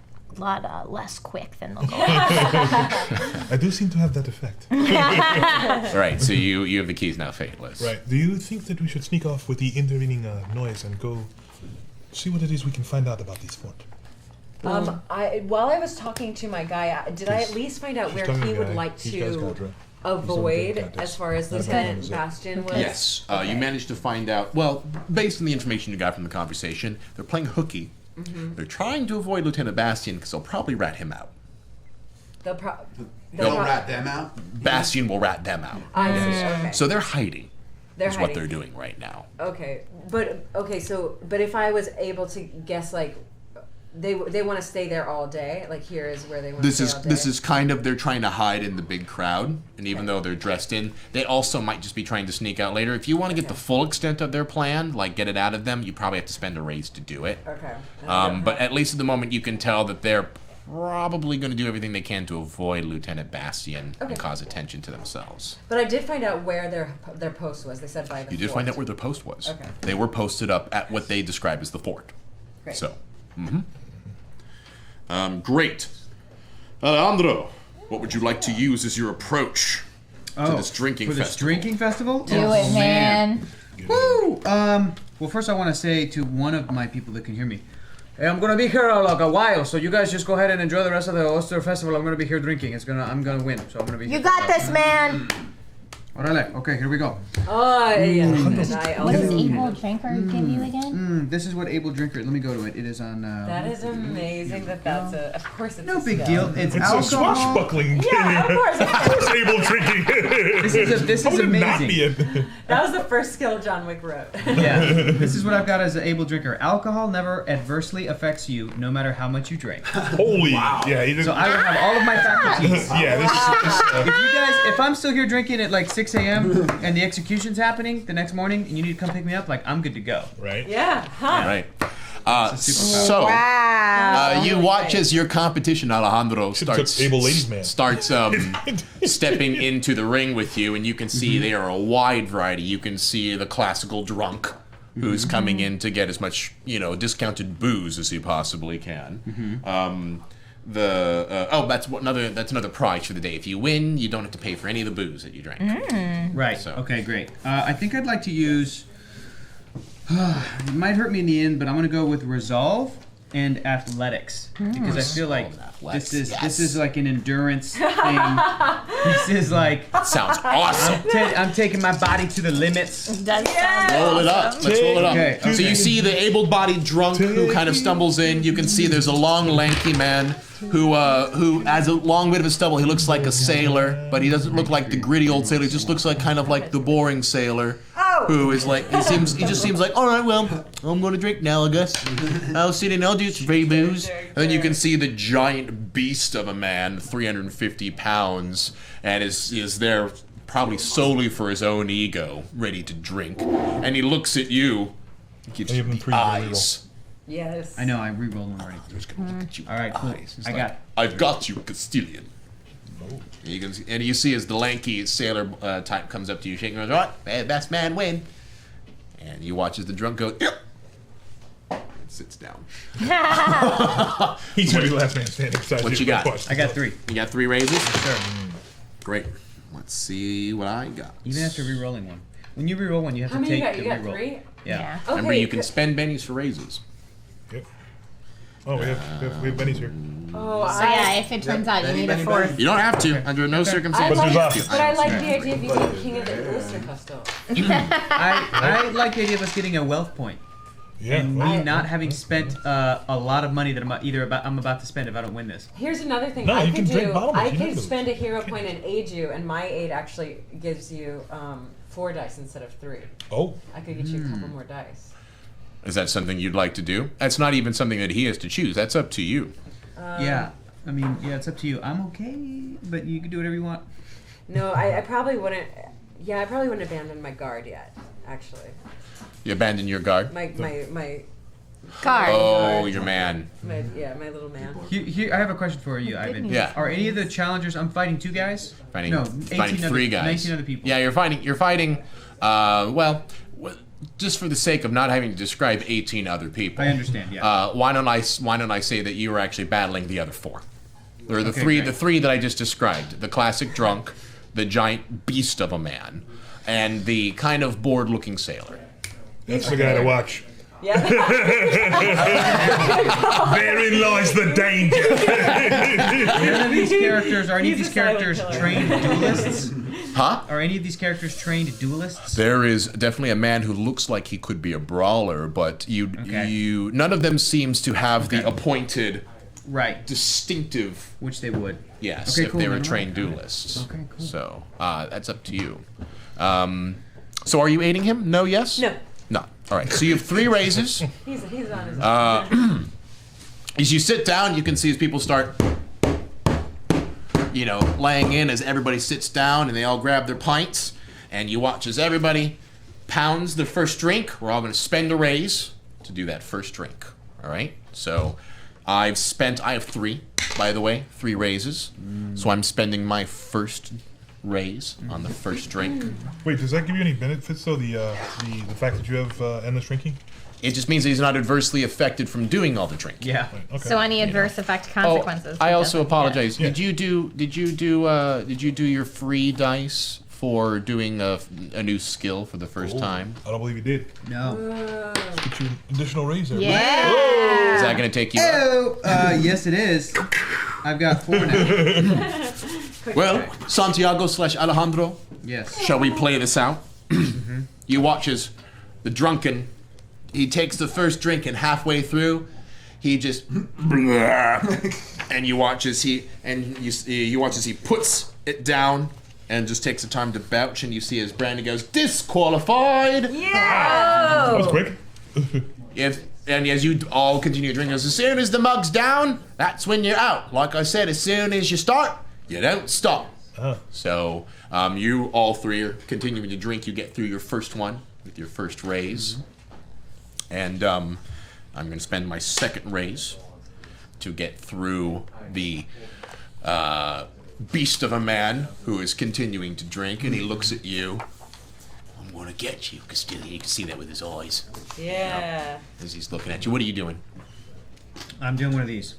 less quick than they'll go after. I do seem to have that effect. All right, so you have the keys now, Fateless. Right. Do you think that we should sneak off with the intervening noise and go see what it is we can find out about these fort? While I was talking to my guy, did I at least find out where he would like to avoid as far as Lieutenant Bastion was? Yes, you managed to find out, well, based on the information you got from the conversation, they're playing hooky. Mm-hmm. They're trying to avoid Lieutenant Bastion because they'll probably rat him out. They'll rat them out? Bastion will rat them out. I see, okay. So they're hiding. They're is hiding. what they're doing right now. Okay, but if I was able to guess, like, they want to stay there all day. Like, here is where they want to stay all day. This is kind of, they're trying to hide in the big crowd, and even though they're dressed in, they also might just be trying to sneak out later. If you want to get the full extent of their plan, like get it out of them, you probably have to spend a raise to do it. Okay. But at least at the moment, you can tell that they're probably going to do everything they can to avoid Lieutenant Bastion and cause attention to themselves. But I did find out where their post was. They said by the You did find out where their post was. Okay. They were posted up at what they describe as the fort. Great. So, great. Alejandro, what would you like to use as your approach to this drinking for festival? this drinking festival? Do it, man. Woo! Well, first I want to say to one of my people that can hear me, hey, I'm gonna be here like a while, so you guys just go ahead and enjoy the rest of the Oyster Festival. I'm gonna be here drinking. I'm gonna win, so I'm gonna be. You got this, man. Orale. Okay, here we go. Oh, yeah. What does Able Drinker give you again? This is what Able Drinker. Let me go to it. It is on. That is amazing. That's a. Of course, it's No a big skill. deal. It's It's a alcohol. swashbuckling. Yeah, of course. Of course, able drinking. This How is would it not amazing. be a- That was the first skill John Wick wrote. Yeah, this is what I've got as an Able Drinker. Alcohol never adversely affects you, no matter how much you drink. Holy. Yeah, he So I will have all of my faculties. yeah, this is. If I'm still here drinking at like 6 a.m. and the execution's happening the next morning and you need to come pick me up, like I'm good to go. Right? Yeah. Huh. Right. So, Wow. you watch as your competition, Alejandro, Should've took starts Able Ladies Man. stepping into the ring with you, and you can see they are a wide variety. You can see the classical drunk who's coming in to get as much, discounted booze as he possibly can. That's another prize for the day. If you win, you don't have to pay for any of the booze that you drank. Right. So. Okay, great. I think I'd like to use. It might hurt me in the end, but I'm going to go with Resolve and Athletics because I feel like this is like an endurance thing. This is like Sounds awesome. I'm taking my body to the limits. Does sound Roll it up. Let's roll it up. Okay, So okay. you see the able-bodied drunk who kind of stumbles in. You can see there's a long, lanky man who has a long bit of a stubble. He looks like a sailor, but he doesn't look like the gritty old sailor. He just looks like kind of like the boring sailor. Who is like, he just seems like, all right, well, I'm going to drink now, I guess. I'll sit and I'll do some free booze. And then you can see the giant beast of a man, 350 pounds, and is there probably solely for his own ego, ready to drink. And he looks at you, he gives you the eyes. Yes. I know, I re-rolled them already. He's gonna look at you. All right, cool. Eyes. He's I like, got. I've got you, Castilian. And you see as the lanky sailor type comes up to you, shaking her, all right, best man win. And you watch as the drunk goes, yep, and sits down. He's gonna be the last man standing. So What you got? I got 3. You got 3 raises? Sure. Great. Let's see what I got. Even after re-rolling one. When you re-roll one, you have How to many take you the got? You re-roll. got 3? Yeah. Remember, you can spend bennies for raises. Yep. Oh, we have Benny's here. Oh, So yeah, if it turns out you need a fourth. You don't have to. Under no circumstances. But but there's I like the idea of you being king of the Oyster Festival. I like the idea of us getting a wealth point. Yeah. And well, me not having spent a lot of money that I'm about to spend if I don't win this. Here's another thing No, I you could can drink do. bottomless, I you could never spend a hero point and aid you, and my aid actually gives you 4 dice instead of 3. Oh. I could get you a couple more dice. Is that something you'd like to do? That's not even something that he has to choose. That's up to you. Yeah. I mean, yeah, it's up to you. I'm okay, but you can do whatever you want. No, I probably wouldn't. Yeah, I probably wouldn't abandon my guard yet. Actually, You abandon your guard. my Guard. Oh, your man. my little man. Here, I have a question for you, Ivan. Yeah. Are any of the challengers? I'm fighting 2 guys. Fighting, No, fighting 18 3 other, guys. 19 other people. Yeah, you're fighting. Just for the sake of not having to describe 18 other people. I understand. Yeah. Why don't I say that you were actually battling the other 4, or the Okay, three, great. the 3 that I just described: the classic drunk, the giant beast of a man, and the kind of bored-looking sailor. That's the guy to watch. Yeah. Therein lies the danger. None of these characters are any of He's these a silent characters killer. trained duelists? Huh? Are any of these characters trained duelists? There is definitely a man who looks like he could be a brawler, but none of them seems to have the appointed, Right. distinctive. Which they would. Yes, Okay, if cool, they were then, trained alright. duelists. Okay, cool. So that's up to you. So are you aiding him? No. Yes. No, No. All right. So you have 3 raises. he's on his own. As you sit down, you can see as people start, laying in as everybody sits down and they all grab their pints, and you watch as everybody pounds their first drink. We're all going to spend a raise to do that first drink. All right. So I have 3, by the way, 3 raises. So I'm spending my first raise on the first drink. Wait, does that give you any benefits though? The fact that you have endless drinking? It just means that he's not adversely affected from doing all the drinking. Yeah. Okay. So any adverse effect consequences. I he also doesn't apologize. Yeah. Did you do your free dice for doing a new skill for the first time? I don't believe you did. No. Get you an additional raise there. get. Yeah. Is that going to take you up? Oh, yes it is. I've got 4 now. Well, Santiago/Alejandro, Yes. shall we play this out? You watch as the drunken, he takes the first drink and halfway through, he just and you watch as he puts it down and just takes the time to belch, and you see as Brandon goes disqualified. That was quick. And as you all continue drinking, as soon as the mug's down, that's when you're out. Like I said, as soon as you start, you don't stop. So you all 3 are continuing to drink. You get through your first one with your first raise. And I'm going to spend my second raise to get through the beast of a man who is continuing to drink. And he looks at you. I'm going to get you. Because you can see that with his eyes. Yeah. As he's looking at you. What are you doing? I'm doing one of these.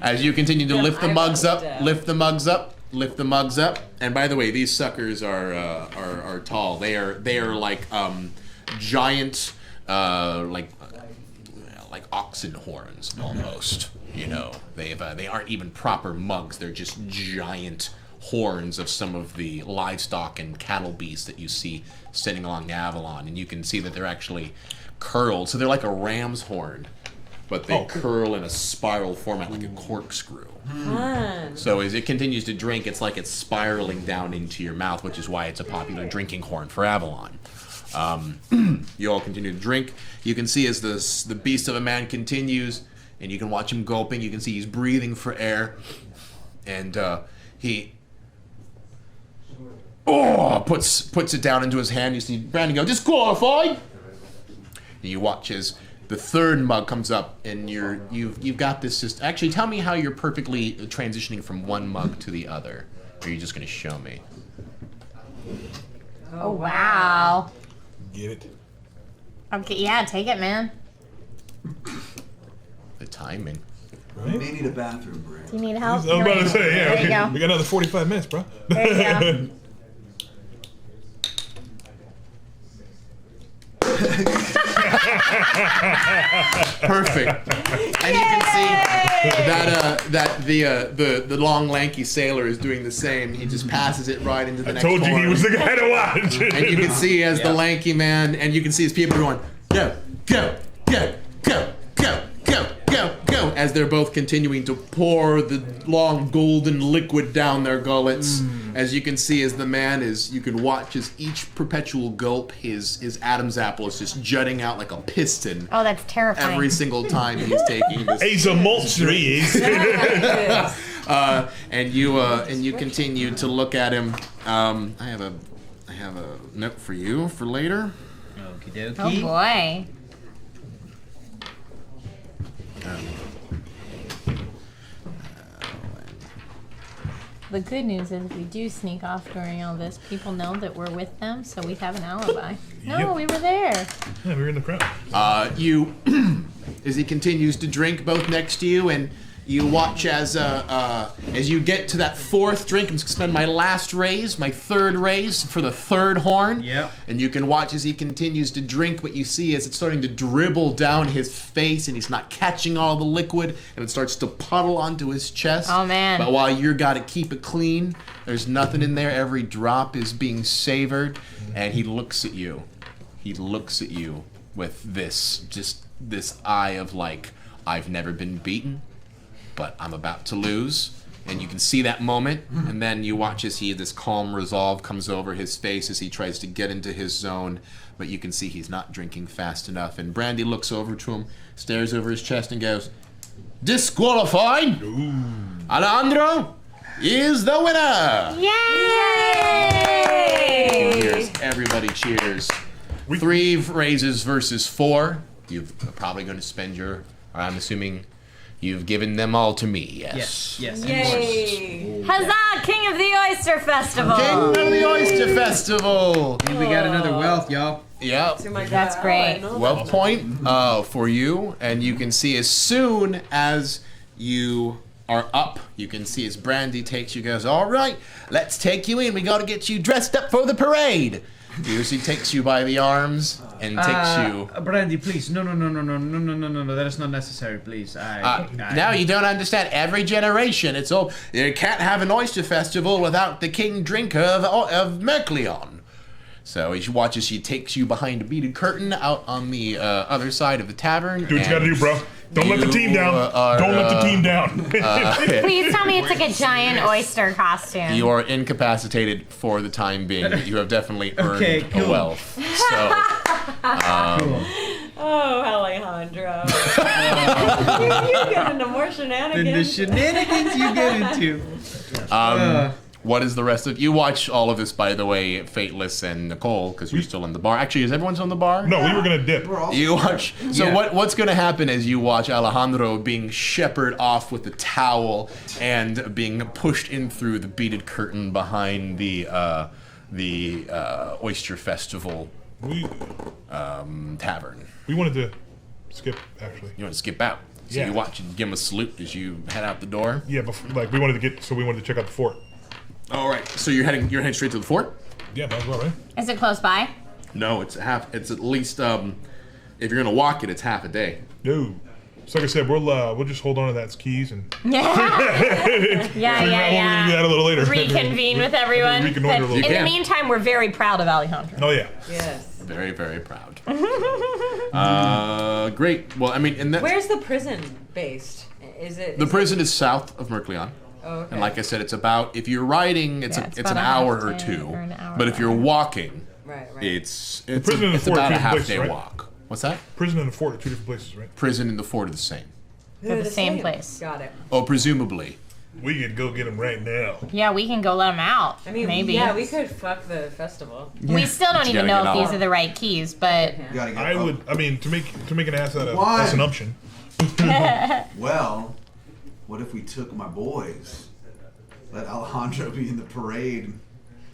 As you continue to lift the I mugs wrote up, down. lift the mugs up, lift the mugs up. And by the way, these suckers are tall. They are like giant like oxen horns almost. They aren't even proper mugs. They're just giant horns of some of the livestock and cattle beasts that you see sitting along Avalon, and you can see that they're actually curled. So they're like a ram's horn, but they curl in a spiral format like a corkscrew. Fun. So as it continues to drink, it's like it's spiraling down into your mouth, which is why it's a popular drinking horn for Avalon. You all continue to drink. You can see as the beast of a man continues, and you can watch him gulping. You can see he's breathing for air, and he puts it down into his hand. You see Brandon go, disqualified. And you watch as the third mug comes up, and you've got this system. Actually, tell me how you're perfectly transitioning from one mug to the other. Or are you just going to show me? Oh wow. Get it. Okay, yeah, take it, man. The timing. You may need a bathroom break. Do you need help? I was about to say, yeah, There you okay. go. We got another 45 minutes, bro. There you go. Perfect. And you can see that the long lanky sailor is doing the same. He just passes it right into the next Told you he horn. was the guy to watch. And you can see as the lanky man, and you can see his people going, go, go, go, go, go, go, go, go, as they're both continuing to pour the long golden liquid down their gullets. As you can see, as the man is, you can watch as each perpetual gulp, his Adam's apple is just jutting out like a piston. Oh, that's terrifying. Every single time he's taking this. He's a monster, he is. And you continue to look at him. I have a note for you for later. Okie Oh dokie. boy. The good news is if we do sneak off during all this, people know that we're with them, so we have an alibi. No, Yep. we were there. Yeah, we were in the crowd. You, as he continues to drink, both next to you, and you watch as you get to that fourth drink. I'm just gonna spend my last raise, my third raise for the third horn. Yep. And you can watch as he continues to drink. What you see is it's starting to dribble down his face, and he's not catching all the liquid, and it starts to puddle onto his chest. Oh, man. But while you gotta keep it clean, there's nothing in there. Every drop is being savored, and he looks at you. He looks at you with this eye of like, I've never been beaten, but I'm about to lose. And you can see that moment, and then you watch as this calm resolve comes over his face as he tries to get into his zone, but you can see he's not drinking fast enough. And Brandy looks over to him, stares over his chest, and goes, disqualified! Alejandro is the winner! Yay! Cheers. Everybody cheers. 3 raises versus 4. You're probably going to spend I'm assuming you've given them all to me, yes? Yes. Yay! Huzzah! King of the Oyster Festival! King of the Oyster Festival! We got another wealth, y'all. Yep. Oh my God. That's great. I know Wealth point for you, and you can see as soon as you are up, you can see as Brandy takes you, goes, all right, let's take you in. We got to get you dressed up for the parade. She takes you by the arms and takes you. Brandy, please. No. That is not necessary, please. Now you don't understand. Every generation, it's all. You can't have an oyster festival without the king drinker of Mercleon. So as you watch as she takes you behind a beaded curtain out on the other side of the tavern. Do what you gotta do, bro. Don't let the team down. Don't let the team down. Please tell me it's like a giant oyster costume. You are incapacitated for the time being. You have definitely earned Okay, a cool. wealth. So, Cool. Oh, Alejandro. you get into more shenanigans. Then the shenanigans you get into. what is the rest of you? Watch all of this, by the way, Fateless and Nicole, because you're still in the bar. Actually, is everyone still in the bar? No, we were gonna dip. You watch. So Yeah. what's going to happen is you watch Alejandro being shepherded off with the towel and being pushed in through the beaded curtain behind the Oyster Festival We tavern. we wanted to skip actually. You want to skip out. So Yeah. you watch and give him a salute as you head out the door. Yeah, but we wanted to check out the fort. All right. So you're heading straight to the fort? Yeah, might as well, right? Is it close by? No, it's at least if you're gonna walk it, it's half a day. No. So like I said, we'll just hold on to that keys and Yeah. We'll do that a little later. Reconvene with everyone. Reconnoiter a But little in bit. the meantime, we're very proud of Alejandro. Oh yeah. Yes. Very, very proud. Great. Well, I mean, and that Where's the prison based? Is it? the prison is south of Mercleon. Oh, okay. And like I said, it's about, if you're riding, it's Yeah, it's about an a half hour or day two. or an hour But if you're walking, Right. it's prison and the it's fort are about a two half places, day right? walk. What's that? Prison and the fort are two different places, right? Prison and the fort are the same. They're the same place. Got it. Oh, presumably. We could go get them right now. Yeah, we can go let him out. I mean, maybe. Yeah, we could fuck the festival. We still don't You even gotta know get if out. these are the right keys, but You gotta get I up. would. I mean, to make an ass out of Why? assumption. Well, what if we took my boys? Let Alejandro be in the parade.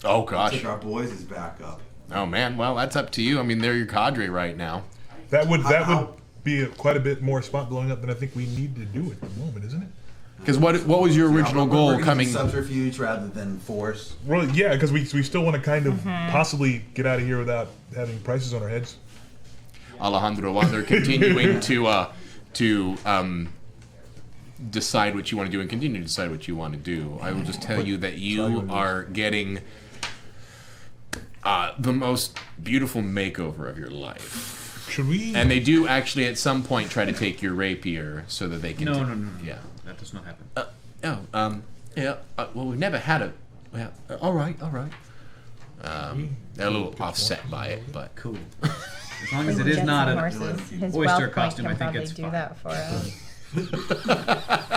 Oh gosh. Took our boys as backup. Oh man. Well, that's up to you. I mean, they're your cadre right now. That would How- be quite a bit more spot blowing up than I think we need to do at the moment, isn't it? Because what was your original We're goal gonna coming? do subterfuge rather than force. Well, yeah, because we still want to kind of possibly get out of here without having prices on our heads. Alejandro, while they're continuing to decide what you want to do and continue to decide what you want to do, I will just tell you that you are getting the most beautiful makeover of your life. Should we? And they do actually at some point try to take your rapier so that they can. No. Yeah. That does not happen. Yeah. Well, we've never had a. Well, all right. They're a little offset by it, but Cool. As long as it is not an oyster costume, I think it's do fine. that for us.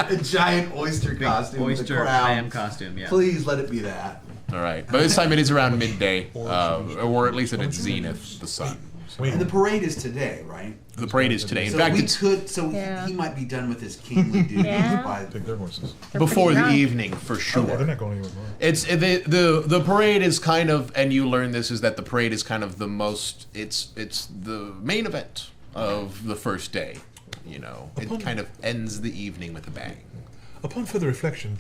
A giant oyster costume. with a Oyster crown. clam costume, yeah. Please let it be that. all right. But this time it is around midday, or at least at its zenith, the sun. And the parade is today, right? The parade is today. In So fact, we it's could. So Yeah. he might be done with his kingly duties Yeah. by. Take their horses. before the drunk. evening for Oh, sure. they're not going anywhere. It's the parade is kind of, and you learn this, is that the parade is kind of the most. It's the main event of the first day. You know, it kind of ends the evening with a bang. Upon further reflection,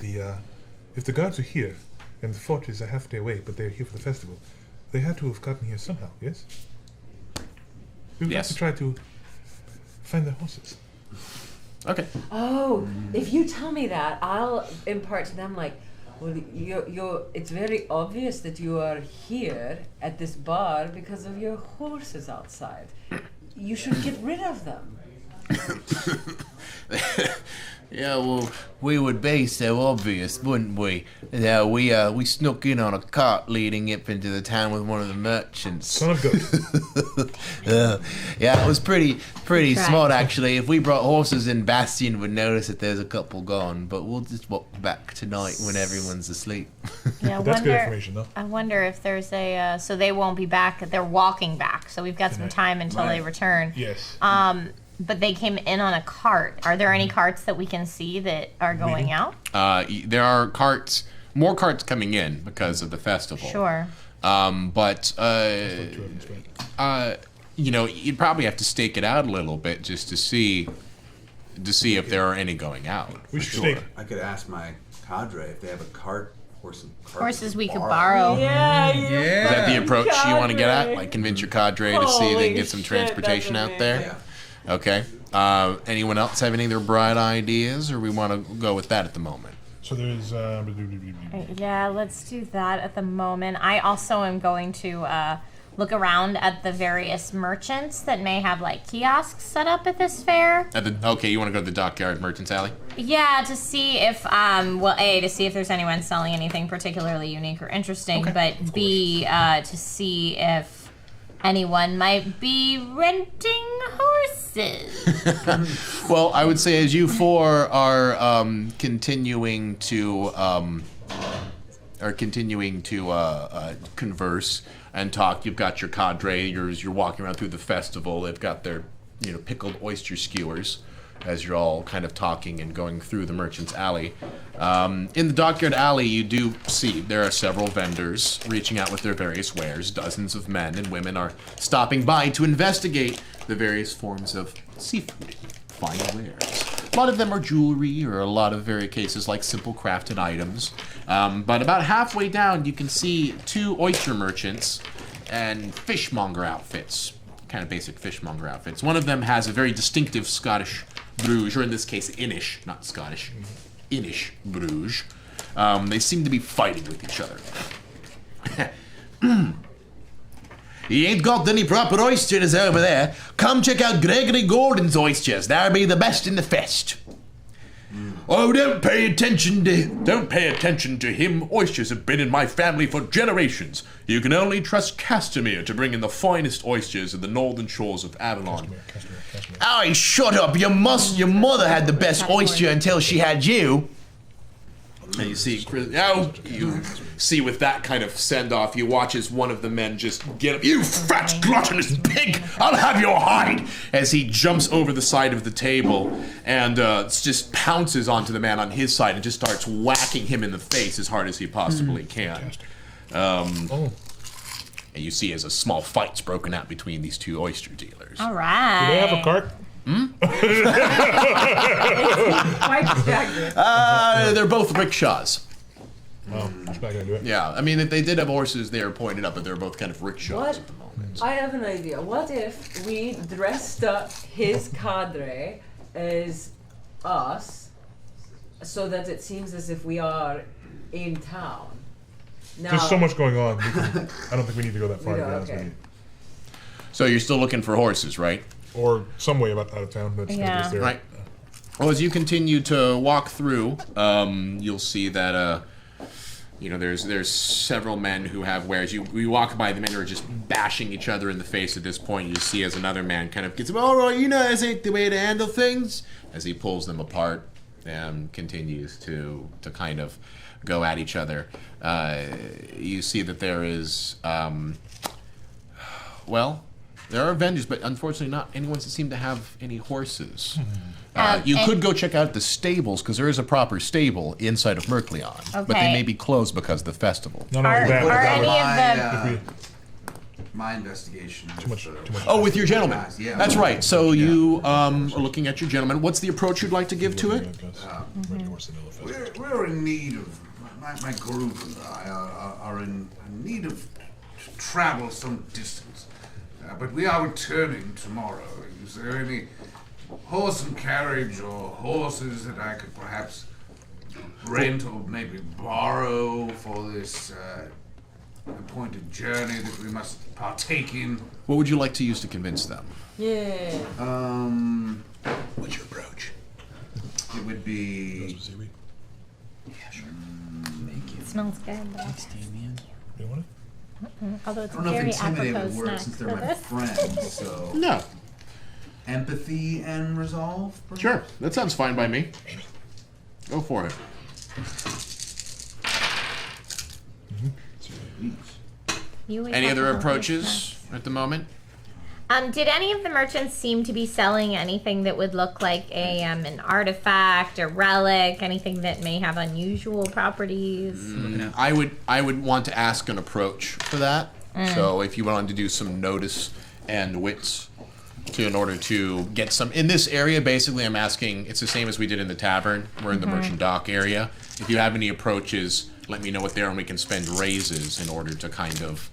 if the guards are here, and the fort is a half day away, but they're here for the festival, they had to have gotten here somehow, yes? We've Yes. got to try to find their horses. Okay. Oh, if you tell me that, I'll impart to them like, well, you're. It's very obvious that you are here at this bar because of your horses outside. You should get rid of them. Yeah, well, we would be so obvious, wouldn't we? Yeah, we snuck in on a cart leading up into the town with one of the merchants. Son of God. Yeah, it was pretty Right. smart actually. If we brought horses in, Bastion would notice that there's a couple gone, but we'll just walk back tonight when everyone's asleep. Yeah, That's good information, though. I wonder if there's a. So they won't be back. They're walking back. So we've got some time until they return. Yes. But they came in on a cart. Are there any carts that we can see that are going out? There are more carts coming in because of the festival. Sure. But you know, you'd probably have to stake it out a little bit just to see if there are any going out. We should Sure. stake. I could ask my cadre if they have a cart or some carts Horses we could borrow. borrow. Yeah. Is that the approach you want to get at? Like convince your cadre to see if they can get some Holy shit, transportation that's out there? Yeah. Okay. Anyone else have any of their bright ideas, or we want to go with that at the moment? So there's. Yeah, let's do that at the moment. I also am going to look around at the various merchants that may have like kiosks set up at this fair. Okay, you want to go to the Dockyard Merchants Alley? Yeah, to see if to see if there's anyone selling anything particularly unique or interesting, but B, to see if anyone might be renting horses. Well, I would say as you four are continuing to converse and talk, you've got your cadre. You're walking around through the festival. They've got their pickled oyster skewers as you're all kind of talking and going through the Merchant's Alley. In the Dockyard Alley, you do see there are several vendors reaching out with their various wares. Dozens of men and women are stopping by to investigate the various forms of seafood, fine wares. A lot of them are jewelry, or a lot of very cases like simple crafted items. But about halfway down, you can see two oyster merchants and fishmonger outfits. Kind of basic fishmonger outfits. One of them has a very distinctive Scottish Bruges, or in this case, Inish, not Scottish, Inish Bruges. They seem to be fighting with each other. You ain't got any proper oysters over there. Come check out Gregory Gordon's oysters. They'll be the best in the fest. Oh, don't pay attention to him. Oysters have been in my family for generations. You can only trust Castamere to bring in the finest oysters of the northern shores of Avalon. Castamere. Oh, shut up. Your mother had the best oyster until she had you. And you see, you see with that kind of send-off, you watch as one of the men just get up. You fat gluttonous pig! I'll have your hide! As he jumps over the side of the table and just pounces onto the man on his side and just starts whacking him in the face as hard as he possibly can. And you see as a small fight's broken out between these two oyster dealers. All right. Do they have a cart? Quite distracted. They're both rickshaws. Oh, that's not gonna do it. Yeah, I mean, if they did have horses, they are pointed up, but they're both kind of rickshaws What? at the moment. I have an idea. What if we dressed up his cadre as us, so that it seems as if we are in town? Now, There's so much going on. I don't think we need to go that far. To be honest with okay. you. So you're still looking for horses, right? Or some way out of town. That's Yeah. there. Right. Well, as you continue to walk through, you'll see that there's several men who have wares. You walk by, the men are just bashing each other in the face at this point. You see as another man kind of gets, "All right, this ain't the way to handle things," as he pulls them apart and continues to kind of go at each other. You see that there is, there are vendors, but unfortunately not anyone that seem to have any horses. You could go check out the stables, because there is a proper stable inside of Mercleon, but they Okay. may be closed because of the festival. Not only that, Are that any was- of the My investigation. Too much. Oh, with your gentleman. Yeah. That's right. So you are looking at your gentleman. What's the approach you'd like to give to it? We're in need of, my group and I are in need of travel some distance. But we are returning tomorrow. Is there any horse and carriage or horses that I could perhaps rent or maybe borrow for this appointed journey that we must partake in? What would you like to use to convince them? Yeah. What's your approach? It would be. It smells good. Damion. You want it? Although it's I a don't know if very intimidate apropos would work snack since for they're my this. friends. So No. empathy and resolve. perhaps? Sure. That sounds fine by me. Go for it. You always Any have other to go approaches at the moment? Did any of the merchants seem to be selling anything that would look like an artifact, a relic, anything that may have unusual properties? I would want to ask an approach for that. So if you wanted to do some notice and wits in order to get some in this area, basically I'm asking, it's the same as we did in the tavern. We're in the merchant dock area. If you have any approaches, let me know what they are and we can spend raises in order to kind of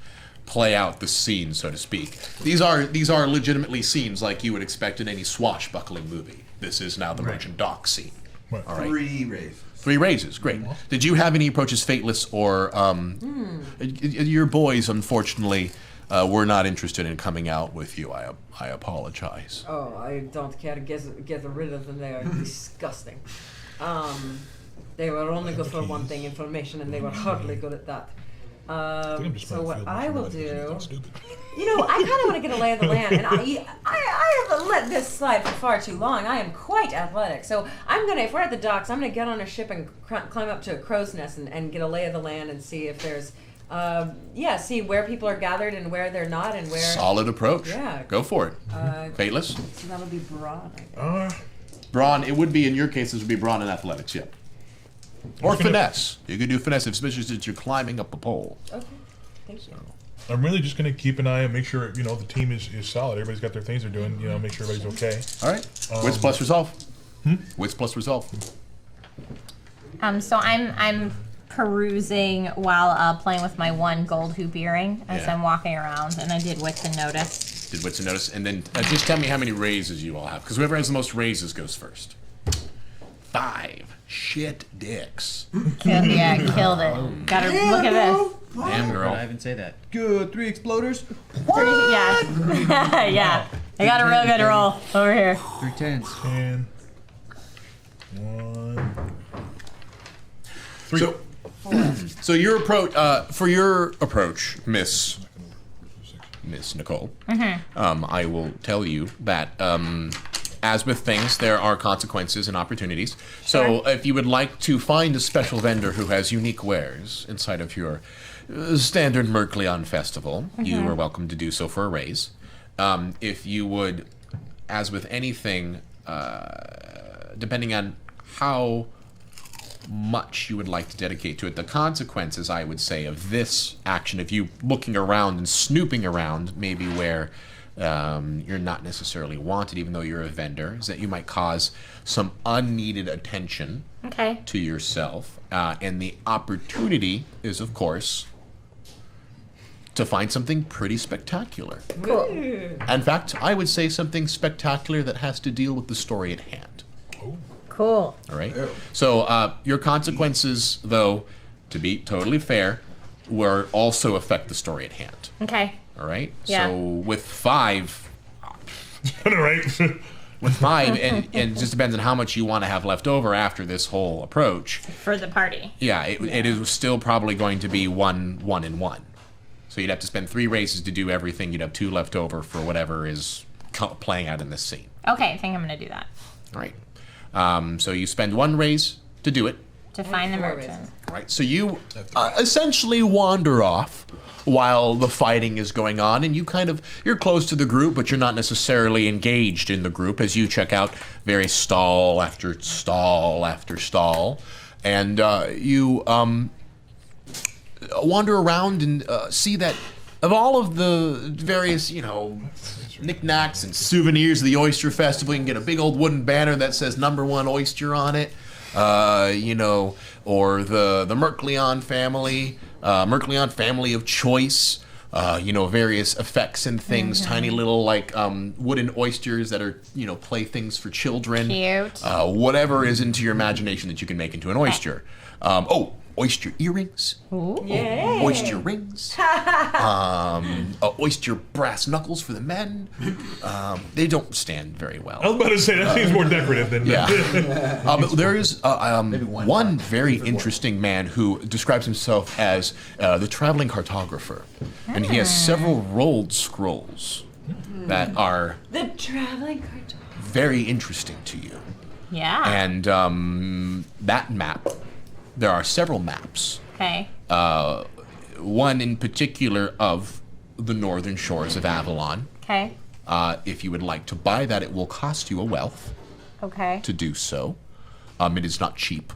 play out the scene, so to speak. These are legitimately scenes like you would expect in any swashbuckling movie. This is now the merchant dock scene. Right. All right. 3 raises. 3 raises, great. Did you have any approaches, Fateless, or your boys, unfortunately, were not interested in coming out with you. I apologize. Oh, I don't care to get rid of them. They are disgusting. They were only good for one thing, information, and they were hardly good at that. So what I will do, I kind of want to get a lay of the land, and I have let this slide for far too long. I am quite athletic, so if we're at the docks, I'm gonna get on a ship and climb up to a crow's nest and get a lay of the land and see if there's, see where people are gathered and where they're not and where. Solid approach. Yeah. Go for it. Fateless. So that'll be broad, I guess. Brawn. It would be in your case. This would be brawn and athletics. Yeah. Or finesse. You could do finesse, especially since you're climbing up a pole. Okay, thank you. I'm really just going to keep an eye and make sure, the team is solid. Everybody's got their things they're doing, make sure everybody's okay. All right. Wits plus resolve. Wits plus resolve. So I'm perusing while playing with my 1 gold hoop earring as I'm walking around, and I did wits and notice. Did wits and notice, and then just tell me how many raises you all have, because whoever has the most raises goes first. 5. Shit dicks. Killed it. Gotta look at this. Damn girl. I haven't say that. Good. 3 exploders. Yeah. Yeah. I got a real good roll over here. 3 tens. 10, 1, 3. So your approach, for your approach, Miss Nicole, I will tell you that as with things, there are consequences and opportunities. So if you would like to find a special vendor who has unique wares inside of your standard Mercleon festival, you are welcome to do so for a raise. If you would, as with anything, depending on how much you would like to dedicate to it, the consequences, I would say, of this action, if you looking around and snooping around, maybe where you're not necessarily wanted, even though you're a vendor, is that you might cause some unneeded attention to yourself. And the opportunity is, of course, to find something pretty spectacular. Cool. In fact, I would say something spectacular that has to deal with the story at hand. Cool. All right. So your consequences, though, to be totally fair, will also affect the story at hand. Okay. All right. Yeah. So with 5, Right. with 5, and it just depends on how much you want to have left over after this whole approach. For the party. Yeah, it is still probably going to be 1, 1, and 1. So you'd have to spend 3 races to do everything. You'd have 2 left over for whatever is playing out in this scene. Okay, I think I'm gonna do that. All right. So you spend 1 race to do it. To find the 4 merchant. races. Right. So you essentially wander off while the fighting is going on, and you're close to the group, but you're not necessarily engaged in the group as you check out various stall after stall after stall, and you wander around and see that of all of the various, knickknacks and souvenirs of the Oyster Festival, you can get a big old wooden banner that says #1 oyster on it, or the Merkleon family, Merkleon family of choice, various effects and things, tiny little wooden oysters that are, playthings for children. Cute. Whatever is into your imagination that you can make into an oyster. Oyster earrings. Ooh. Yay. Oyster rings. Oyster brass knuckles for the men. They don't stand very well. I was about to say, that seems more decorative than... Yeah. But there is one very interesting man who describes himself as the Travelin Cartographer. And he has several rolled scrolls that are The Travelin Cartographer. very interesting to you. Yeah. And that map, there are several maps. Okay. One in particular of the northern shores of Avalon. Okay. If you would like to buy that, it will cost you a wealth Okay. to do so. It is not cheap.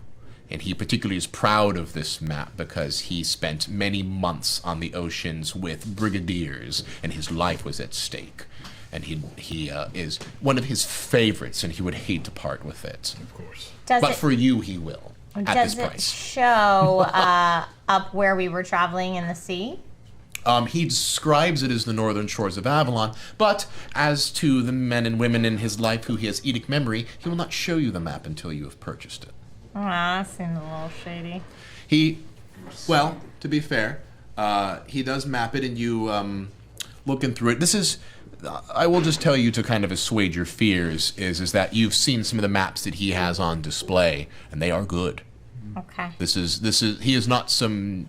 And he particularly is proud of this map because he spent many months on the oceans with brigadiers and his life was at stake. And he is one of his favorites and he would hate to part with it. Of course. But for you, he will. At this Does it price. show up where we were traveling in the sea? He describes it as the northern shores of Avalon, but as to the men and women in his life who he has edict memory, he will not show you the map until you have purchased it. Oh, that seems a little shady. Well, to be fair, he does map it, and you looking through it. This is, I will just tell you to kind of assuage your fears, is that you've seen some of the maps that he has on display, and they are good. Okay. This is he is not some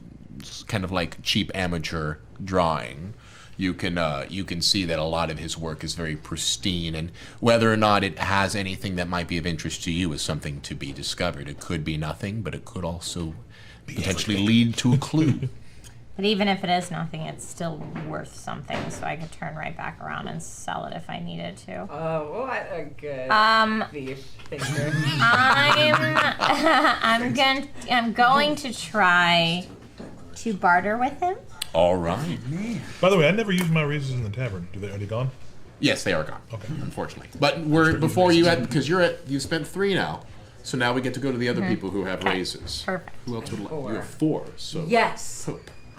kind of like cheap amateur drawing. You can see that a lot of his work is very pristine, and whether or not it has anything that might be of interest to you is something to be discovered. It could be nothing, but it could also potentially lead to a clue. But even if it is nothing, it's still worth something, so I could turn right back around and sell it if I needed to. Oh, what a good thief thinker. I'm going to try to barter with him. All right. By the way, I never used my razors in the tavern. Are they gone? Yes, they are gone. Okay. Unfortunately, but because you spent 3 now, so now we get to go to the other people who have raises. Perfect. Who else would like? 4. You have 4. So Yes.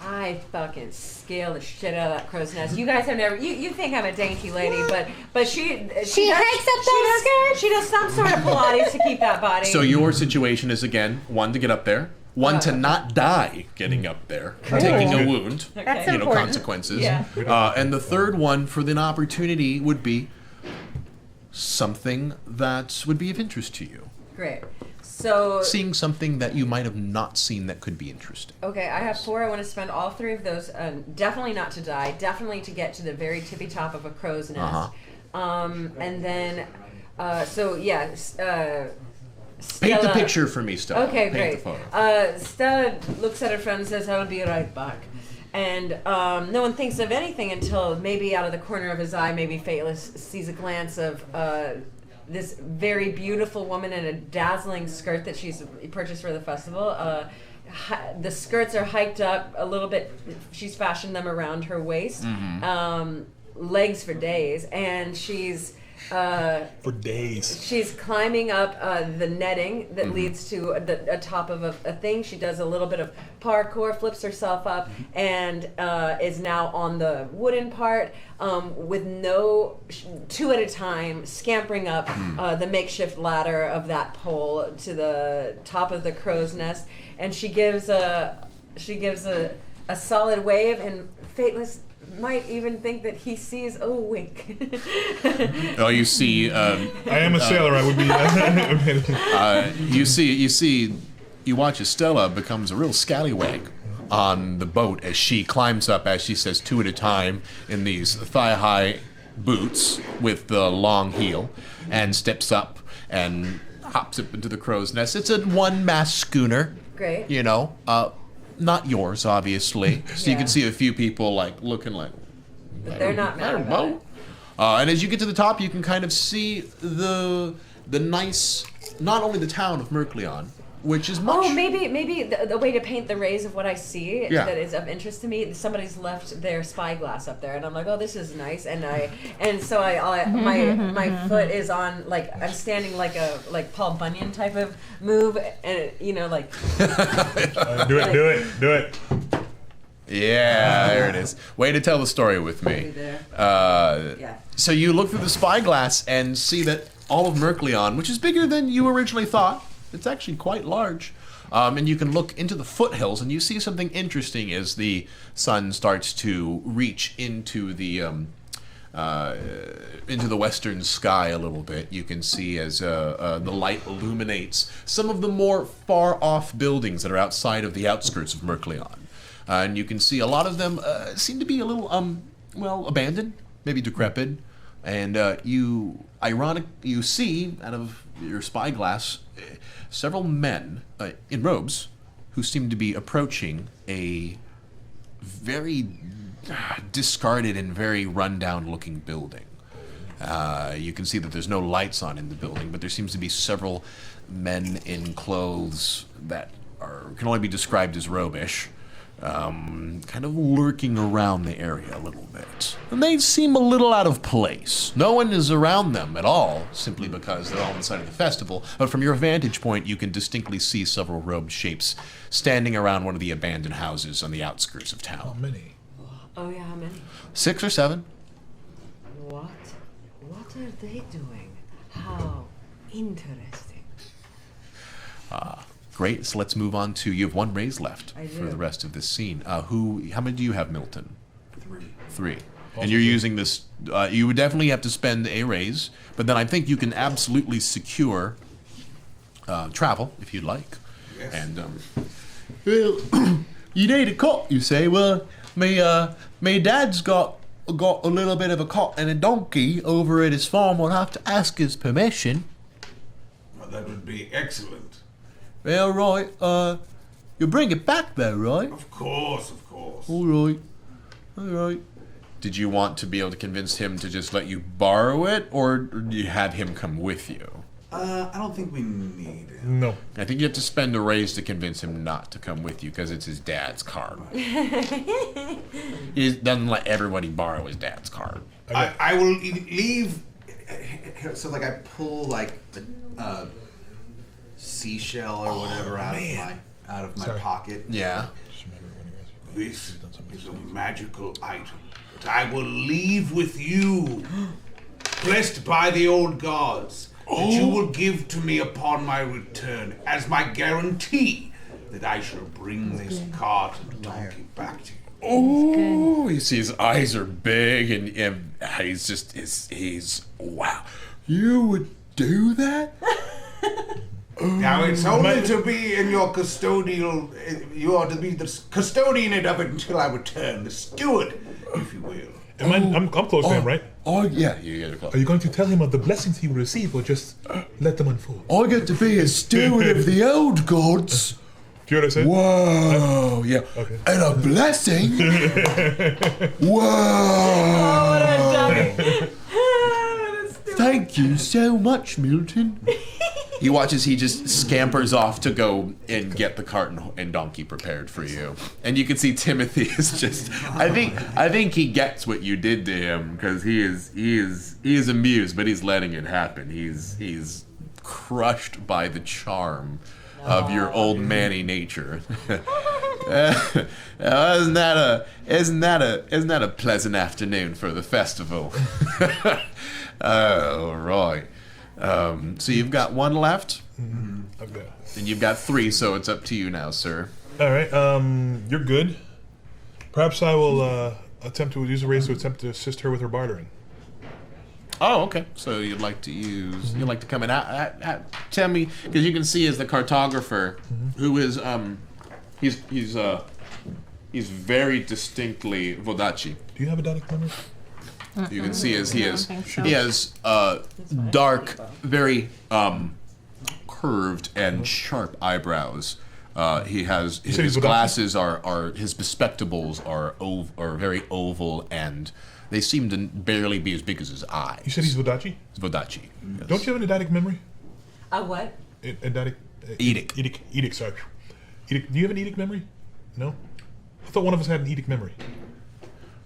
I fucking scale the shit out of that crow's nest. You guys have never. You think I'm a dainty lady, but she hikes up those skirts. She does some sort of Pilates to keep that body. So your situation is again 1 to get up there, 1 to not die getting up there, taking a wound, That's you know, important. consequences. Yeah. And the third one for the opportunity would be something that would be of interest to you. Great. So Seeing something that you might have not seen that could be interesting. okay, I have 4. I want to spend all 3 of those. Definitely not to die. Definitely to get to the very tippy top of a crow's nest. And then, so yeah. Paint the Stella- picture for me, Stella. Okay, Paint great. the photo. Stella looks at her friend and says, "I'll be right back." And no one thinks of anything until maybe out of the corner of his eye, maybe Fateless sees a glance of this very beautiful woman in a dazzling skirt that she's purchased for the festival. The skirts are hiked up a little bit. She's fashioned them around her waist. Legs for days. And she's For days. She's climbing up the netting that leads to a top of a thing. She does a little bit of parkour, flips herself up, and is now on the wooden part with two at a time, scampering up the makeshift ladder of that pole to the top of the crow's nest. And she gives a solid wave, and Fateless might even think that he sees a wink. Oh, you see. I am a sailor. I would be. You watch Estella becomes a real scallywag on the boat as she climbs up, as she says, two at a time in these thigh-high boots with the long heel, and steps up and hops up into the crow's nest. It's a one-mast schooner. Great. You know, not yours, obviously. So you can see a few people looking like. But they're not mad about it. And as you get to the top, you can kind of see the nice, not only the town of Mercleon, which is much. Oh, maybe the way to paint the rays of what I see that is of interest to me. Somebody's left their spyglass up there, and I'm like, oh, this is nice. And so my foot is on, like, I'm standing like Paul Bunyan type of move, and like. Do it. Yeah, there it is. Way to tell the story with me. So you look through the spyglass and see that all of Mercleon, which is bigger than you originally thought, it's actually quite large. And you can look into the foothills, and you see something interesting as the sun starts to reach into the western sky a little bit. You can see as the light illuminates some of the more far-off buildings that are outside of the outskirts of Mercleon. And you can see a lot of them seem to be a little, abandoned, maybe decrepit. And you see out of your spyglass several men in robes who seem to be approaching a very discarded and very run-down-looking building. You can see that there's no lights on in the building, but there seems to be several men in clothes that can only be described as robish. Kind of lurking around the area a little bit. And they seem a little out of place. No one is around them at all, simply because they're all inside of the festival. But from your vantage point, you can distinctly see several robed shapes standing around one of the abandoned houses on the outskirts of town. How many? Oh yeah, how many? 6 or 7. What are they doing? How interesting. Great, so let's move on to, you have 1 raise left I for do. the rest of this scene. How many do you have, Milton? 3. Also And you're using this, you would definitely have to spend a raise, but then I think you can absolutely secure travel, if you'd like. Yes. And, well, you need a cot, you say. Well, my dad's got a little bit of a cot and a donkey over at his farm. We'll have to ask his permission. Well, that would be excellent. Well, right, you'll bring it back though, right? Of course. All right. Did you want to be able to convince him to just let you borrow it, or do you have him come with you? I don't think we need him. No. I think you have to spend a raise to convince him not to come with you, because it's his dad's car. He doesn't let everybody borrow his dad's car. I will leave. So like I pull like a seashell or whatever out of my pocket. Yeah. This is a magical item that I will leave with you, blessed by the old gods, that you will give to me upon my return as my guarantee that I shall bring this cart and donkey back to you. Oh, you see his eyes are big, and he's wow. You would do that? Now it's only to be in your custodial. You are to be the custodian of it until I return, the steward, if you will. I'm close to him, right? Oh, yeah, you get it close. Are you going to tell him of the blessings he will receive, or just let them unfold? I get to be a steward of the old gods. Do you know what I said? Whoa, yeah. Okay. And a blessing? Whoa. Oh, what a dummy. Thank you so much, Milton. You watch as he just scampers off to go and get the cart and donkey prepared for you. And you can see Timothy is just I think he gets what you did to him because he is amused, but he's letting it happen. He's crushed by the charm of your old manny nature. Isn't that a pleasant afternoon for the festival? All right. So you've got one left, Okay. and you've got three. So it's up to you now, sir. All right. You're good. Perhaps I will attempt to use a raise to attempt to assist her with her bartering. Oh, okay. So you'd like to come in. Tell me, because you can see as the cartographer, who is he's very distinctly Vodachi. Do you have a Datic memory? You can see as he has dark, very curved and sharp eyebrows. He has his glasses are his bespectacles are very oval, and they seem to barely be as big as his eyes. You said he's Vodachi? It's Vodachi. Yes. Don't you have an Datic memory? A what? A Datic. Edict. Edict. Sorry. Edict. Do you have an Edict memory? No. I thought one of us had an Edict memory.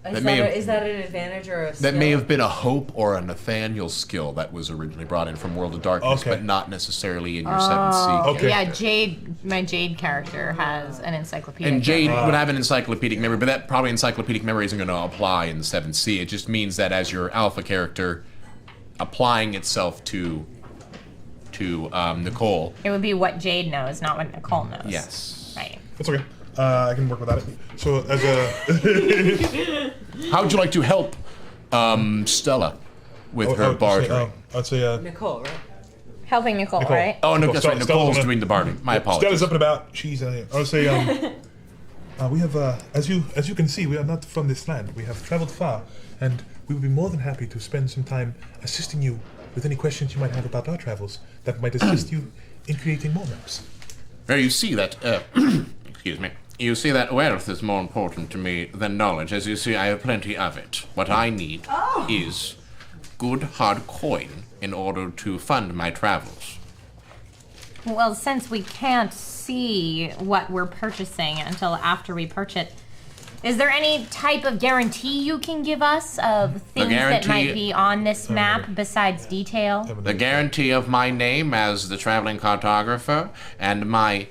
Is that an advantage or a skill? That may have been a hope or a Nathaniel skill that was originally brought in from World of Darkness, Okay. but not necessarily in your 7th Okay. Yeah, my Jade character has an encyclopedic. And Jade would have an encyclopedic memory, but that probably encyclopedic memory isn't going to apply in the 7th C. It just means that as your alpha character applying itself to Nicole. It would be what Jade knows, not what Nicole knows. Yes. Right. That's okay. I can work without it. So as a... How would you like to help Stella with her bartering? I'd say... Nicole, right? Helping Nicole, Nicole. right? Oh, no, Nicole, that's right. Stella's Nicole's gonna- doing the bartering. My apologies. Stella's up and about. She's... I would say... we have... as you can see, we are not from this land. We have traveled far, and we would be more than happy to spend some time assisting you with any questions you might have about our travels that might assist you in creating more maps. Well, you see that... excuse me. You see that wealth is more important to me than knowledge. As you see, I have plenty of it. What I need is good hard coin in order to fund my travels. Well, since we can't see what we're purchasing until after we purchase, is there any type of guarantee you can give us of things that might be on this map besides detail? The guarantee of my name as the Travelin Cartographer and my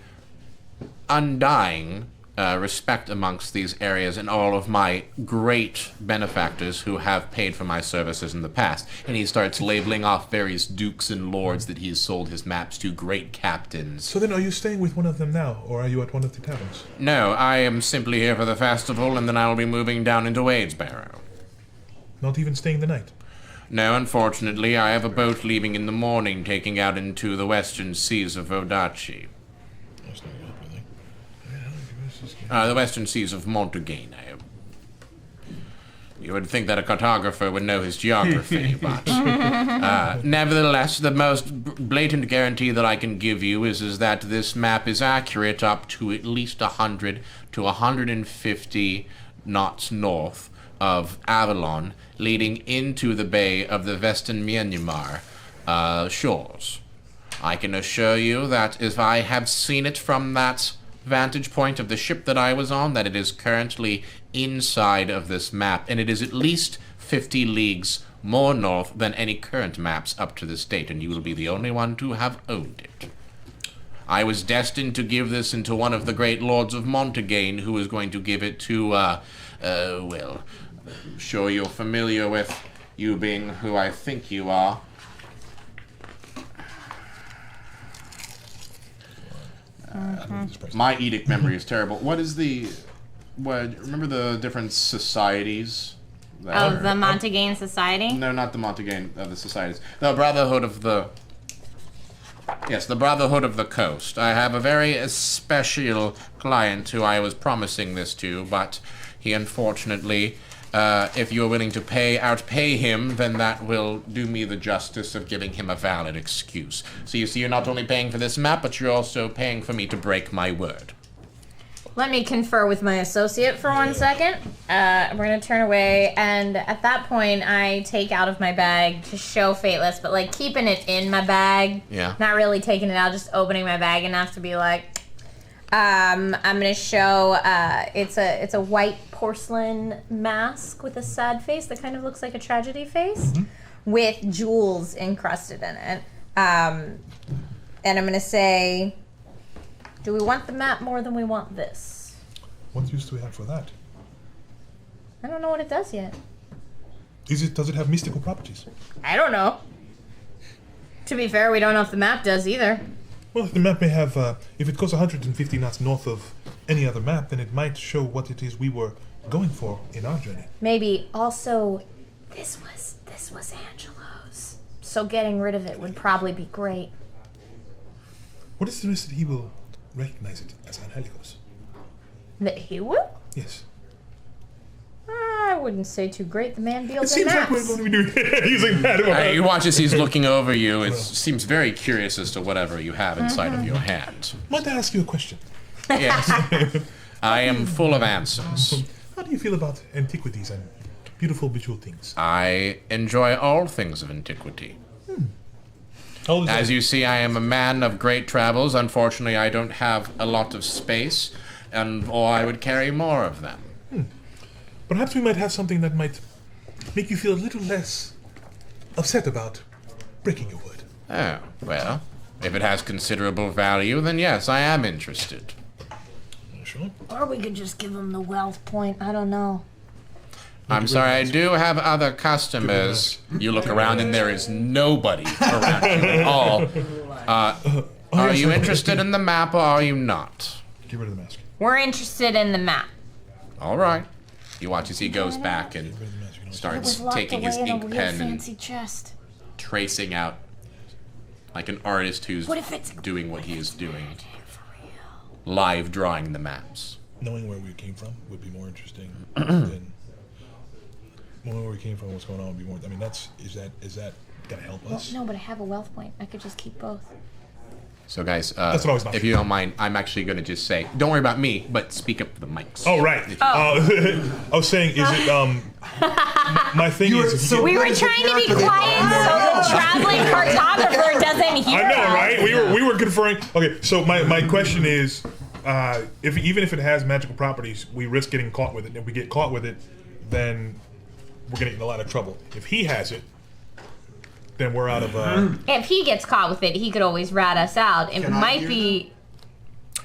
undying respect amongst these areas and all of my great benefactors who have paid for my services in the past. And he starts labeling off various dukes and lords that he's sold his maps to, great captains. So then are you staying with one of them now, or are you at one of the taverns? No, I am simply here for the festival, and then I will be moving down into Wadesboro. Not even staying the night? No, unfortunately, I have a boat leaving in the morning, taking out into the western seas of Vodachi. That's not good, really. The western seas of Montegane. You would think that a cartographer would know his geography, but nevertheless, the most blatant guarantee that I can give you is that this map is accurate up to at least 100 to 150 knots north of Avalon, leading into the bay of the Western Myanmar shores. I can assure you that if I have seen it from that vantage point of the ship that I was on, that it is currently inside of this map, and it is at least 50 leagues more north than any current maps up to this date, and you will be the only one to have owned it. I was destined to give this into one of the great lords of Montegane, who is going to give it to, well, I'm sure you're familiar with, you being who I think you are. My edict memory is terrible. What is remember the different societies? Of the Montegane Society? No, not the Montegane of the societies. The Brotherhood of the... Yes, the Brotherhood of the Coast. I have a very special client who I was promising this to, but he unfortunately, if you're willing to outpay him, then that will do me the justice of giving him a valid excuse. So you see, you're not only paying for this map, but you're also paying for me to break my word. Let me confer with my associate for 1 second. We're gonna turn away, and at that point, I take out of my bag to show Fateless, but like keeping it in my bag. Yeah. Not really taking it out, just opening my bag enough to be like, I'm gonna show. It's a white porcelain mask with a sad face that kind of looks like a tragedy face, with jewels encrusted in it. And I'm gonna say, do we want the map more than we want this? What use do we have for that? I don't know what it does yet. Does it have mystical properties? I don't know. To be fair, we don't know if the map does either. Well, the map may have, if it goes 150 knots north of any other map, then it might show what it is we were going for in our journey. Maybe also, this was Angelo's. So getting rid of it would probably be great. What is the risk that he will recognize it as Angelico's? That he will? Yes. I wouldn't say too great. The man deals It in seems like maps. we're going to be doing using that. You watch as he's looking over you. It seems very curious as to whatever you have inside of your hand. Want to ask you a question? Yes. I am full of answers. How do you feel about antiquities and beautiful visual things? I enjoy all things of antiquity. As you see, I am a man of great travels. Unfortunately, I don't have a lot of space, or I would carry more of them. Perhaps we might have something that might make you feel a little less upset about breaking your word. Oh, well, if it has considerable value, then yes, I am interested. Sure. Or we could just give him the wealth point. I don't know. I'm sorry, I do have other customers. You look around and there is nobody around you at all. Are you interested in the map or are you not? Get rid of the mask. We're interested in the map. All right. You watch as he goes back and starts taking his ink pen and chest. tracing out like an artist who's What if it's doing what he is doing. Live drawing the maps. Knowing where we came from would be more interesting than knowing where we came from, what's going on would be more. I mean, is that gonna help us? No, but I have a wealth point. I could just keep both. So guys, That's what I was if you don't mind, I'm actually going to just say, don't worry about me, but speak up to the mics. Oh, right. I was saying, is it, my thing is... We were trying to be quiet so the Travelin Cartographer doesn't hear I know, us. right? We were conferring... Okay, so my question is, even if it has magical properties, we risk getting caught with it. And if we get caught with it, then we're going to get in a lot of trouble. If he has it, then we're out of... If he gets caught with it, he could always rat us out. It might be...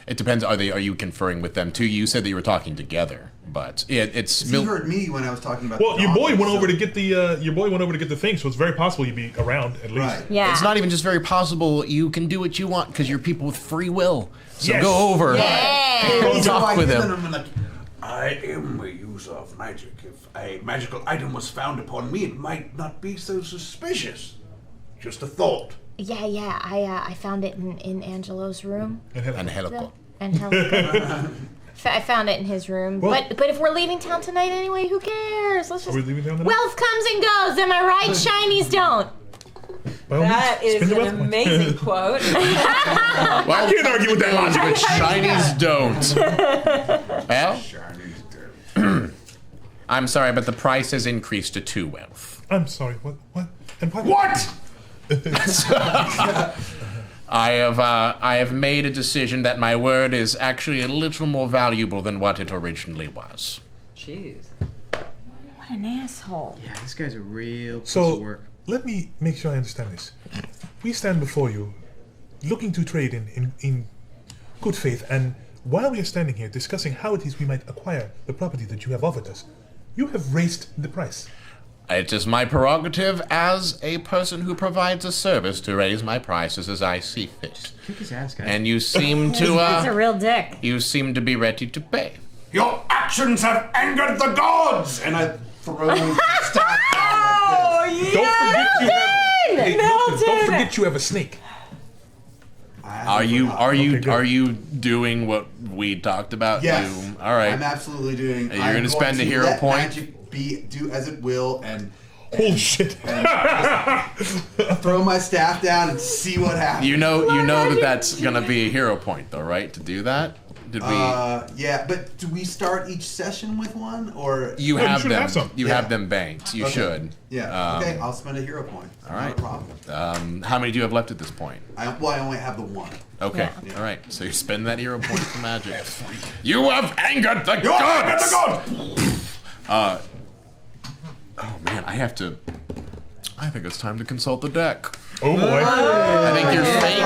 It depends. Are you conferring with them too? You said that you were talking together, but it's... He heard me when I was talking about. Well, the your boy donkey, went over so- to get the thing, so it's very possible you'd be around at least. Right. Yeah. It's not even just very possible. You can do what you want because you're people with free will. So Yes. go over. Yeah. Go talk with him. I'm like, I am a user of magic. If a magical item was found upon me, it might not be so suspicious. Just a thought. Yeah. I found it in Angelo's room. Angelico. Angelico. I found it in his room. Well- but if we're leaving town tonight anyway, who cares? Let's Are just... we leaving town tonight? Wealth comes and goes, am I right? Shinies don't. By all That means, is spend your an wealth point. amazing quote. I can't argue with that logic. But shinies don't. Well, I'm sorry, but the price has increased to 2 wealth. I'm sorry, what? And why? What? I have made a decision that my word is actually a little more valuable than what it originally was. Jeez. What an asshole. Yeah, this guy's a real piece of So, work. let me make sure I understand this. We stand before you, looking to trade in good faith, and while we are standing here discussing how it is we might acquire the property that you have offered us, you have raised the price. It is my prerogative as a person who provides a service to raise my prices as I see fit. Kick his ass, guys. And you seem He's a to real dick. you seem to be ready to pay. Your actions have angered the gods! And I throw the staff down like this. Don't forget you have. Hey, Milton, don't forget you have a snake. Are you Okay, good. doing what we talked about? Yes. You, all right. I'm absolutely doing. You're I'm gonna spend going a to hero let point? Magic do as it will, and Holy shit. throw my staff down and see what happens. You know that that's gonna be a hero point though, right? To do that. Did we? Yeah, but do we start each session with one, or You you have should them. have some. You Yeah. have them banked. You Okay. should. Yeah. Okay, I'll spend a hero point. All right. Not a problem. How many do you have left at this point? I only have the one. Okay. Yeah. All right. So you spend that hero point for magic. You have angered the gods. Oh man, I think it's time to consult the deck. Oh boy. I think your fate.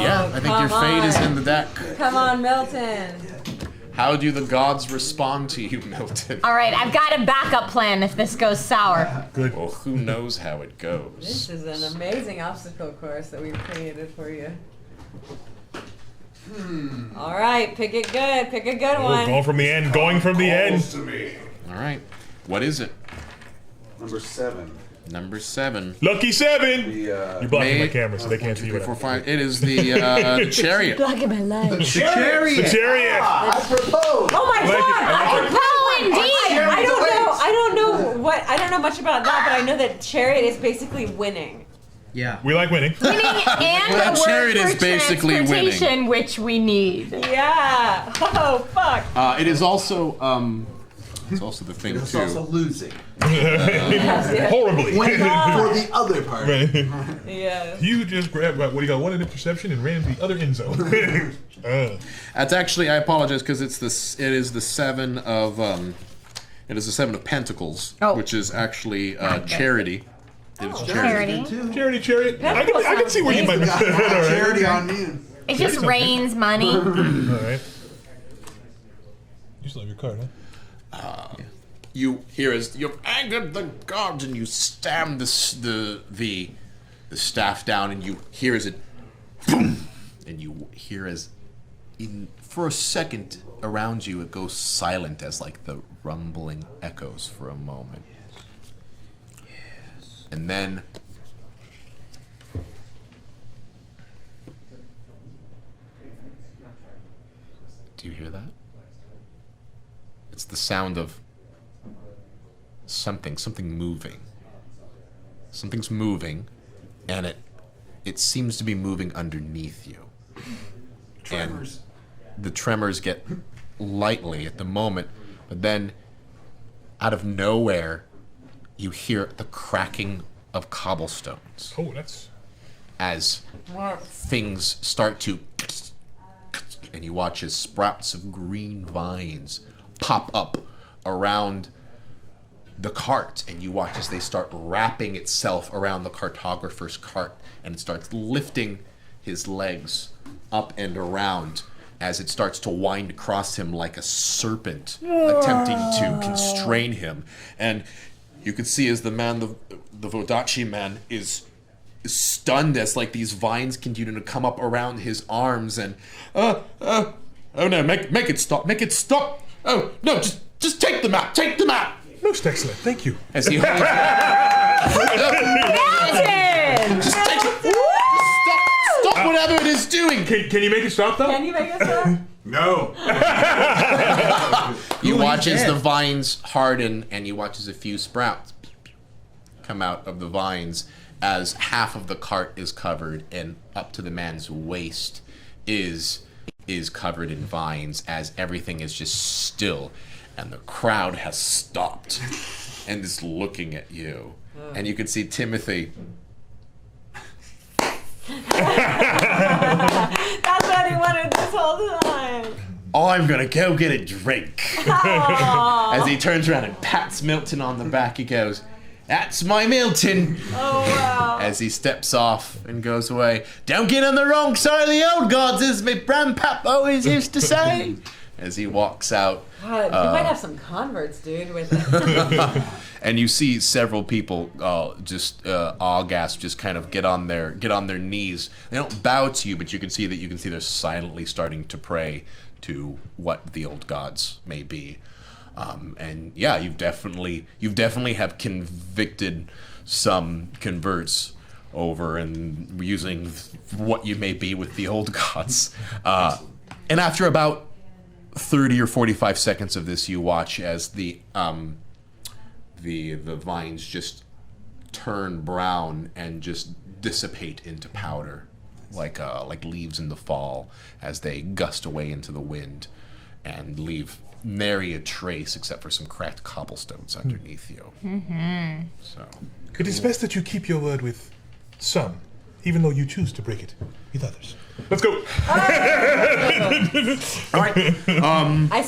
Yeah, I think your fate is in the deck. Come on, Milton. How do the gods respond to you, Milton? All right, I've got a backup plan if this goes sour. Good. Well, who knows how it This goes? is an amazing obstacle course that we've created for you. All right, pick it good. Pick a good Oh, one. going from the end. Going from the end. Calls to me. All right. What is it? Number 7. Number 7. Lucky 7. The You're blocking my camera, so they can't see Three, what four, I'm. five. It is the chariot. Blocking my life. The chariot. I propose. Oh my like it, god! I like it. Oh, indeed! I don't know much about that, but I know that chariot is basically winning. Yeah. We like winning. Winning and Well, the chariot word is for basically winning. transportation, which we need. Yeah. Oh fuck. It is also it's also the thing It's too. also losing Horribly. for the other party. Yes. You just grabbed what do you got? One in interception and ran to the other end zone. That's actually, I apologize because it is the 7 of it is the 7 of Pentacles, Oh. which is actually charity. It is charity. Charity. Charity, chariot. I can see where you might be. Got All right. charity on noon. It just rains money. All right. You still have your card, huh? You hear as you've angered the gods, and you stab the staff down, and you hear as it boom, and you hear as for a second around you it goes silent as like the rumbling echoes for a moment. Yes. And then do you hear that? It's the sound of something moving. Something's moving, and it seems to be moving underneath you. Tremors. And the tremors get lightly at the moment, but then out of nowhere you hear the cracking of cobblestones Oh, that's. as things start to, and you watch as sprouts of green vines pop up around the cart, and you watch as they start wrapping itself around the cartographer's cart, and it starts lifting his legs up and around as it starts to wind across him like a serpent attempting to constrain him. And you can see as the man, the Vodachi man, is stunned as like these vines continue to come up around his arms, and oh no, make it stop, oh no, just take them out, Most excellent. Thank you. as he holds Imagine! just stop whatever it is doing. Can you make it stop though? Can you make us up? No. You watch as the vines harden, and you watch as a few sprouts come out of the vines as half of the cart is covered, and up to the man's waist is covered in vines, as everything is just still, and the crowd has stopped and is looking at you. And you can see Timothy. That's what he wanted this whole time. Oh, I'm gonna go get a drink. As he turns around and pats Milton on the back, he goes, "That's my Milton." Oh wow. As he steps off and goes away. "Don't get on the wrong side of the old gods, as my grandpap always used to say." As he walks out. God, you might have some converts, dude, with it. And you see several people aghast, just kind of get on their knees. They don't bow to you, but you can see they're silently starting to pray to what the old gods may be. And yeah, you've definitely have convicted some converts over and using what you may be with the old gods. And after about 30 or 45 seconds of this, you watch as the vines just turn brown and just dissipate into powder. like leaves in the fall as they gust away into the wind and leave nary a trace except for some cracked cobblestones underneath you. So It is best that you keep your word with some, even though you choose to break it with others. Let's go. all right. I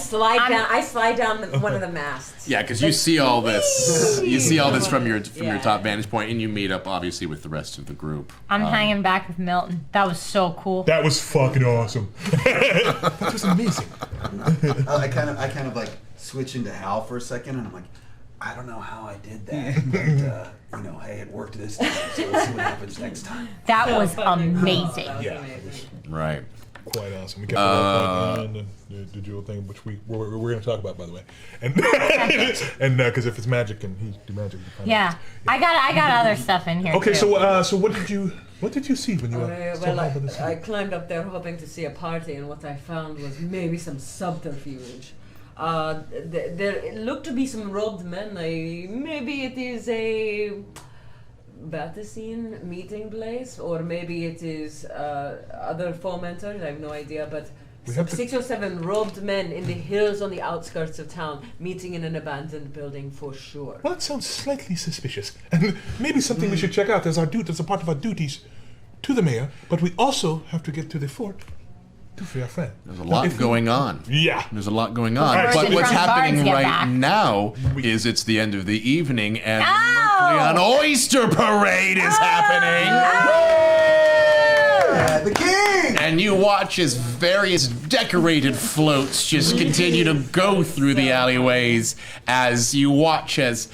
slide down one of the masts. Yeah, because you see all this. You see all this from your top vantage point, and you meet up obviously with the rest of the group. I'm hanging back with Milton. That was so cool. That was fucking awesome. That was amazing. I kind of like switch into Hal for a second, and I'm like, I don't know how I did that, but hey, it worked this time, so we'll see what happens next time. That was amazing. Yeah, it was Right. quite awesome. We kept the point and the dual thing, which we're going to talk about, by the way. And because if it's magic and he do magic, Yeah, I got other stuff in here. Okay, too. so what did you see when you were? I climbed up there hoping to see a party, and what I found was maybe some subterfuge. There looked to be some robed men. Maybe it is a Batasine meeting place, or maybe it is other fomenters. I have no idea, but 6 or 7 robed men in the hills on the outskirts of town, meeting in an abandoned building for sure. Well, that sounds slightly suspicious, and maybe something we should check out as a part of our duties to the mayor. But we also have to get to the fort to free our friend. There's a lot going on. Yeah. There's a lot going on. Right, But so what's the happening guards get right back. now is it's the end of the evening and the Ow! Mercleon Oyster Parade is happening. The king! And you watch as various decorated floats just continue to go through the alleyways as you watch as,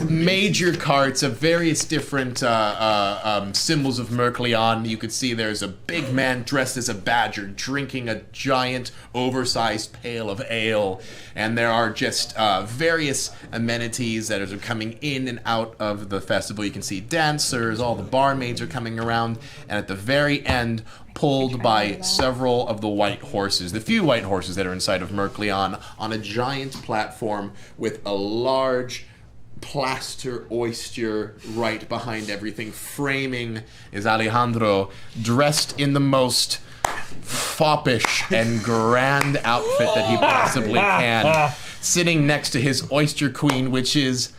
major carts of various different symbols of Mercleon. You could see there's a big man dressed as a badger drinking a giant oversized pail of ale. And there are just various amenities that are coming in and out of the festival. You can see dancers, all the barmaids are coming around. And at the very end, pulled by several of the white horses, the few white horses that are inside of Mercleon, on a giant platform with a large plaster oyster right behind everything. Framing is Alejandro, dressed in the most foppish and grand outfit that he possibly can, sitting next to his oyster queen, which is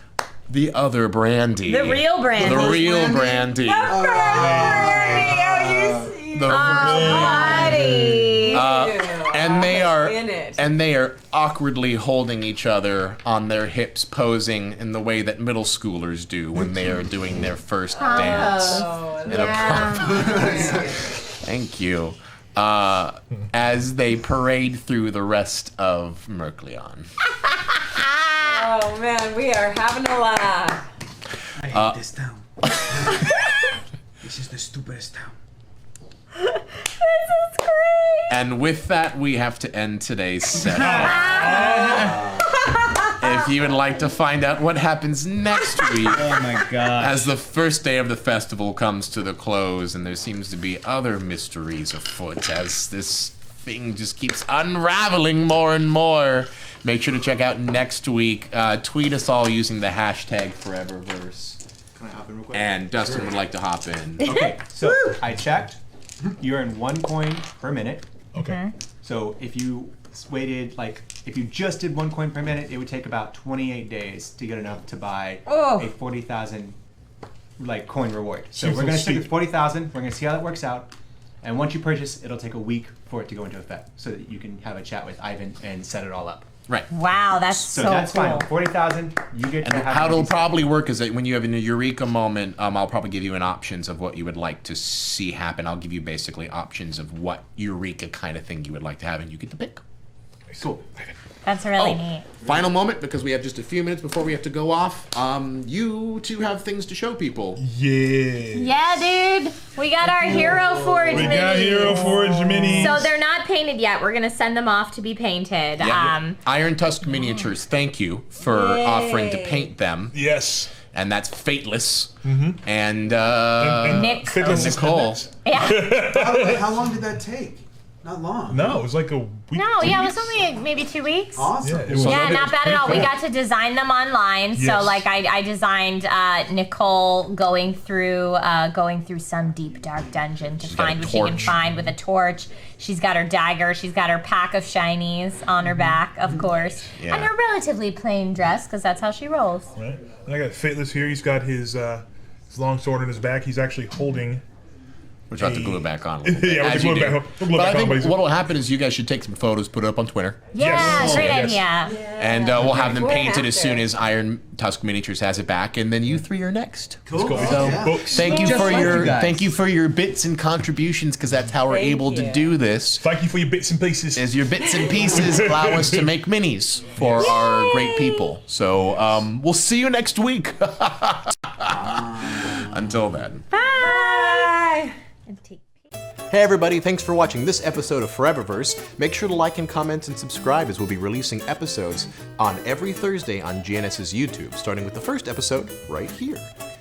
the other Brandy. The real Brandy. The real Brandy. The and they are awkwardly holding each other on their hips, posing in the way that middle schoolers do when they are doing their first dance. Thank you. As they parade through the rest of Mercleon. Oh man, we are having a laugh. I hate this town. This is the stupidest town. This is great. And with that, we have to end today's set. If you would like to find out what happens next week, Oh my god. as the first day of the festival comes to the close, and there seems to be other mysteries afoot as this thing just keeps unraveling more and more, make sure to check out next week. Tweet us all using the hashtag ForeverVerse. Can I hop in real quick? And Dustin would like to hop in. Okay, so I checked. You earn 1 coin per minute. Okay. So if you waited, if you just did 1 coin per minute, it would take about 28 days to get enough to buy a 40,000 coin reward. So Seems we're going to stick steep. with 40,000. We're going to see how that works out. And once you purchase, it'll take a week for it to go into effect so that you can have a chat with Ivan and set it all up. Right. Wow, that's So so that's cool. fine. 40,000, you get And to have how it'll these- probably work is that when you have a Eureka Moment, I'll probably give you an options of what you would like to see happen. I'll give you basically options of what Eureka kind of thing you would like to have, and you get to pick. Cool. That's really neat. Final moment, because we have just a few minutes before we have to go off. You two have things to show people. Yeah. Yeah, dude. We got our Hero Forge We minis. got Hero Forge minis. So they're not painted yet. We're gonna send them off to be painted. Iron Tusk Miniatures, thank you for offering to paint them. Yes. And that's Fateless. And Nick. Fitness is Nicole. nice. Yeah. How long did that take? Not long. No, it was like a week. No, 2 yeah, it weeks. was only maybe 2 weeks. Awesome. Yeah, it was- Yeah, it not was bad at all. pretty We cool. got to design them online. So Yes. like I designed Nicole going through some deep dark dungeon to got a find what she can torch. find with a torch. She's got her dagger. She's got her pack of shinies on her back, of course, Yeah. and her relatively plain dress because that's how she rolls. Right. And I got Fateless here. He's got his long sword in his back. He's actually holding. Which I have to glue it back on. Yeah, we'll as glue you it do. back on. We'll glue it But I back on, think basically. what will happen is you guys should take some photos, put it up on Twitter, Yeah, Yes. great Yes. idea. and we'll have them Before and painted as after. soon as Iron Tusk Miniatures has it back, and then you three are next. Cool. Go. So Yeah. Books. thank you Just for like your you guys. thank you for your bits and contributions, because that's how we're Thank able to you. do this. Thank you for your bits and pieces. Is your bits and pieces allow us to make minis for our great people. So we'll see you next week. Until then. Bye. Hey everybody, thanks for watching this episode of ForeverVerse. Make sure to like and comment and subscribe, as we'll be releasing episodes on every Thursday on GNS's YouTube, starting with the first episode right here.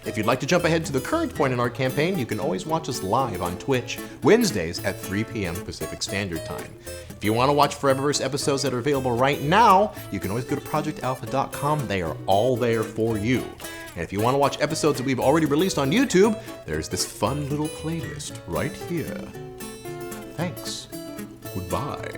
If you'd like to jump ahead to the current point in our campaign, you can always watch us live on Twitch, Wednesdays at 3 p.m. Pacific Standard Time. If you want to watch ForeverVerse episodes that are available right now, you can always go to projectalpha.com. They are all there for you. And if you want to watch episodes that we've already released on YouTube, there's this fun little playlist right here. Thanks. Goodbye.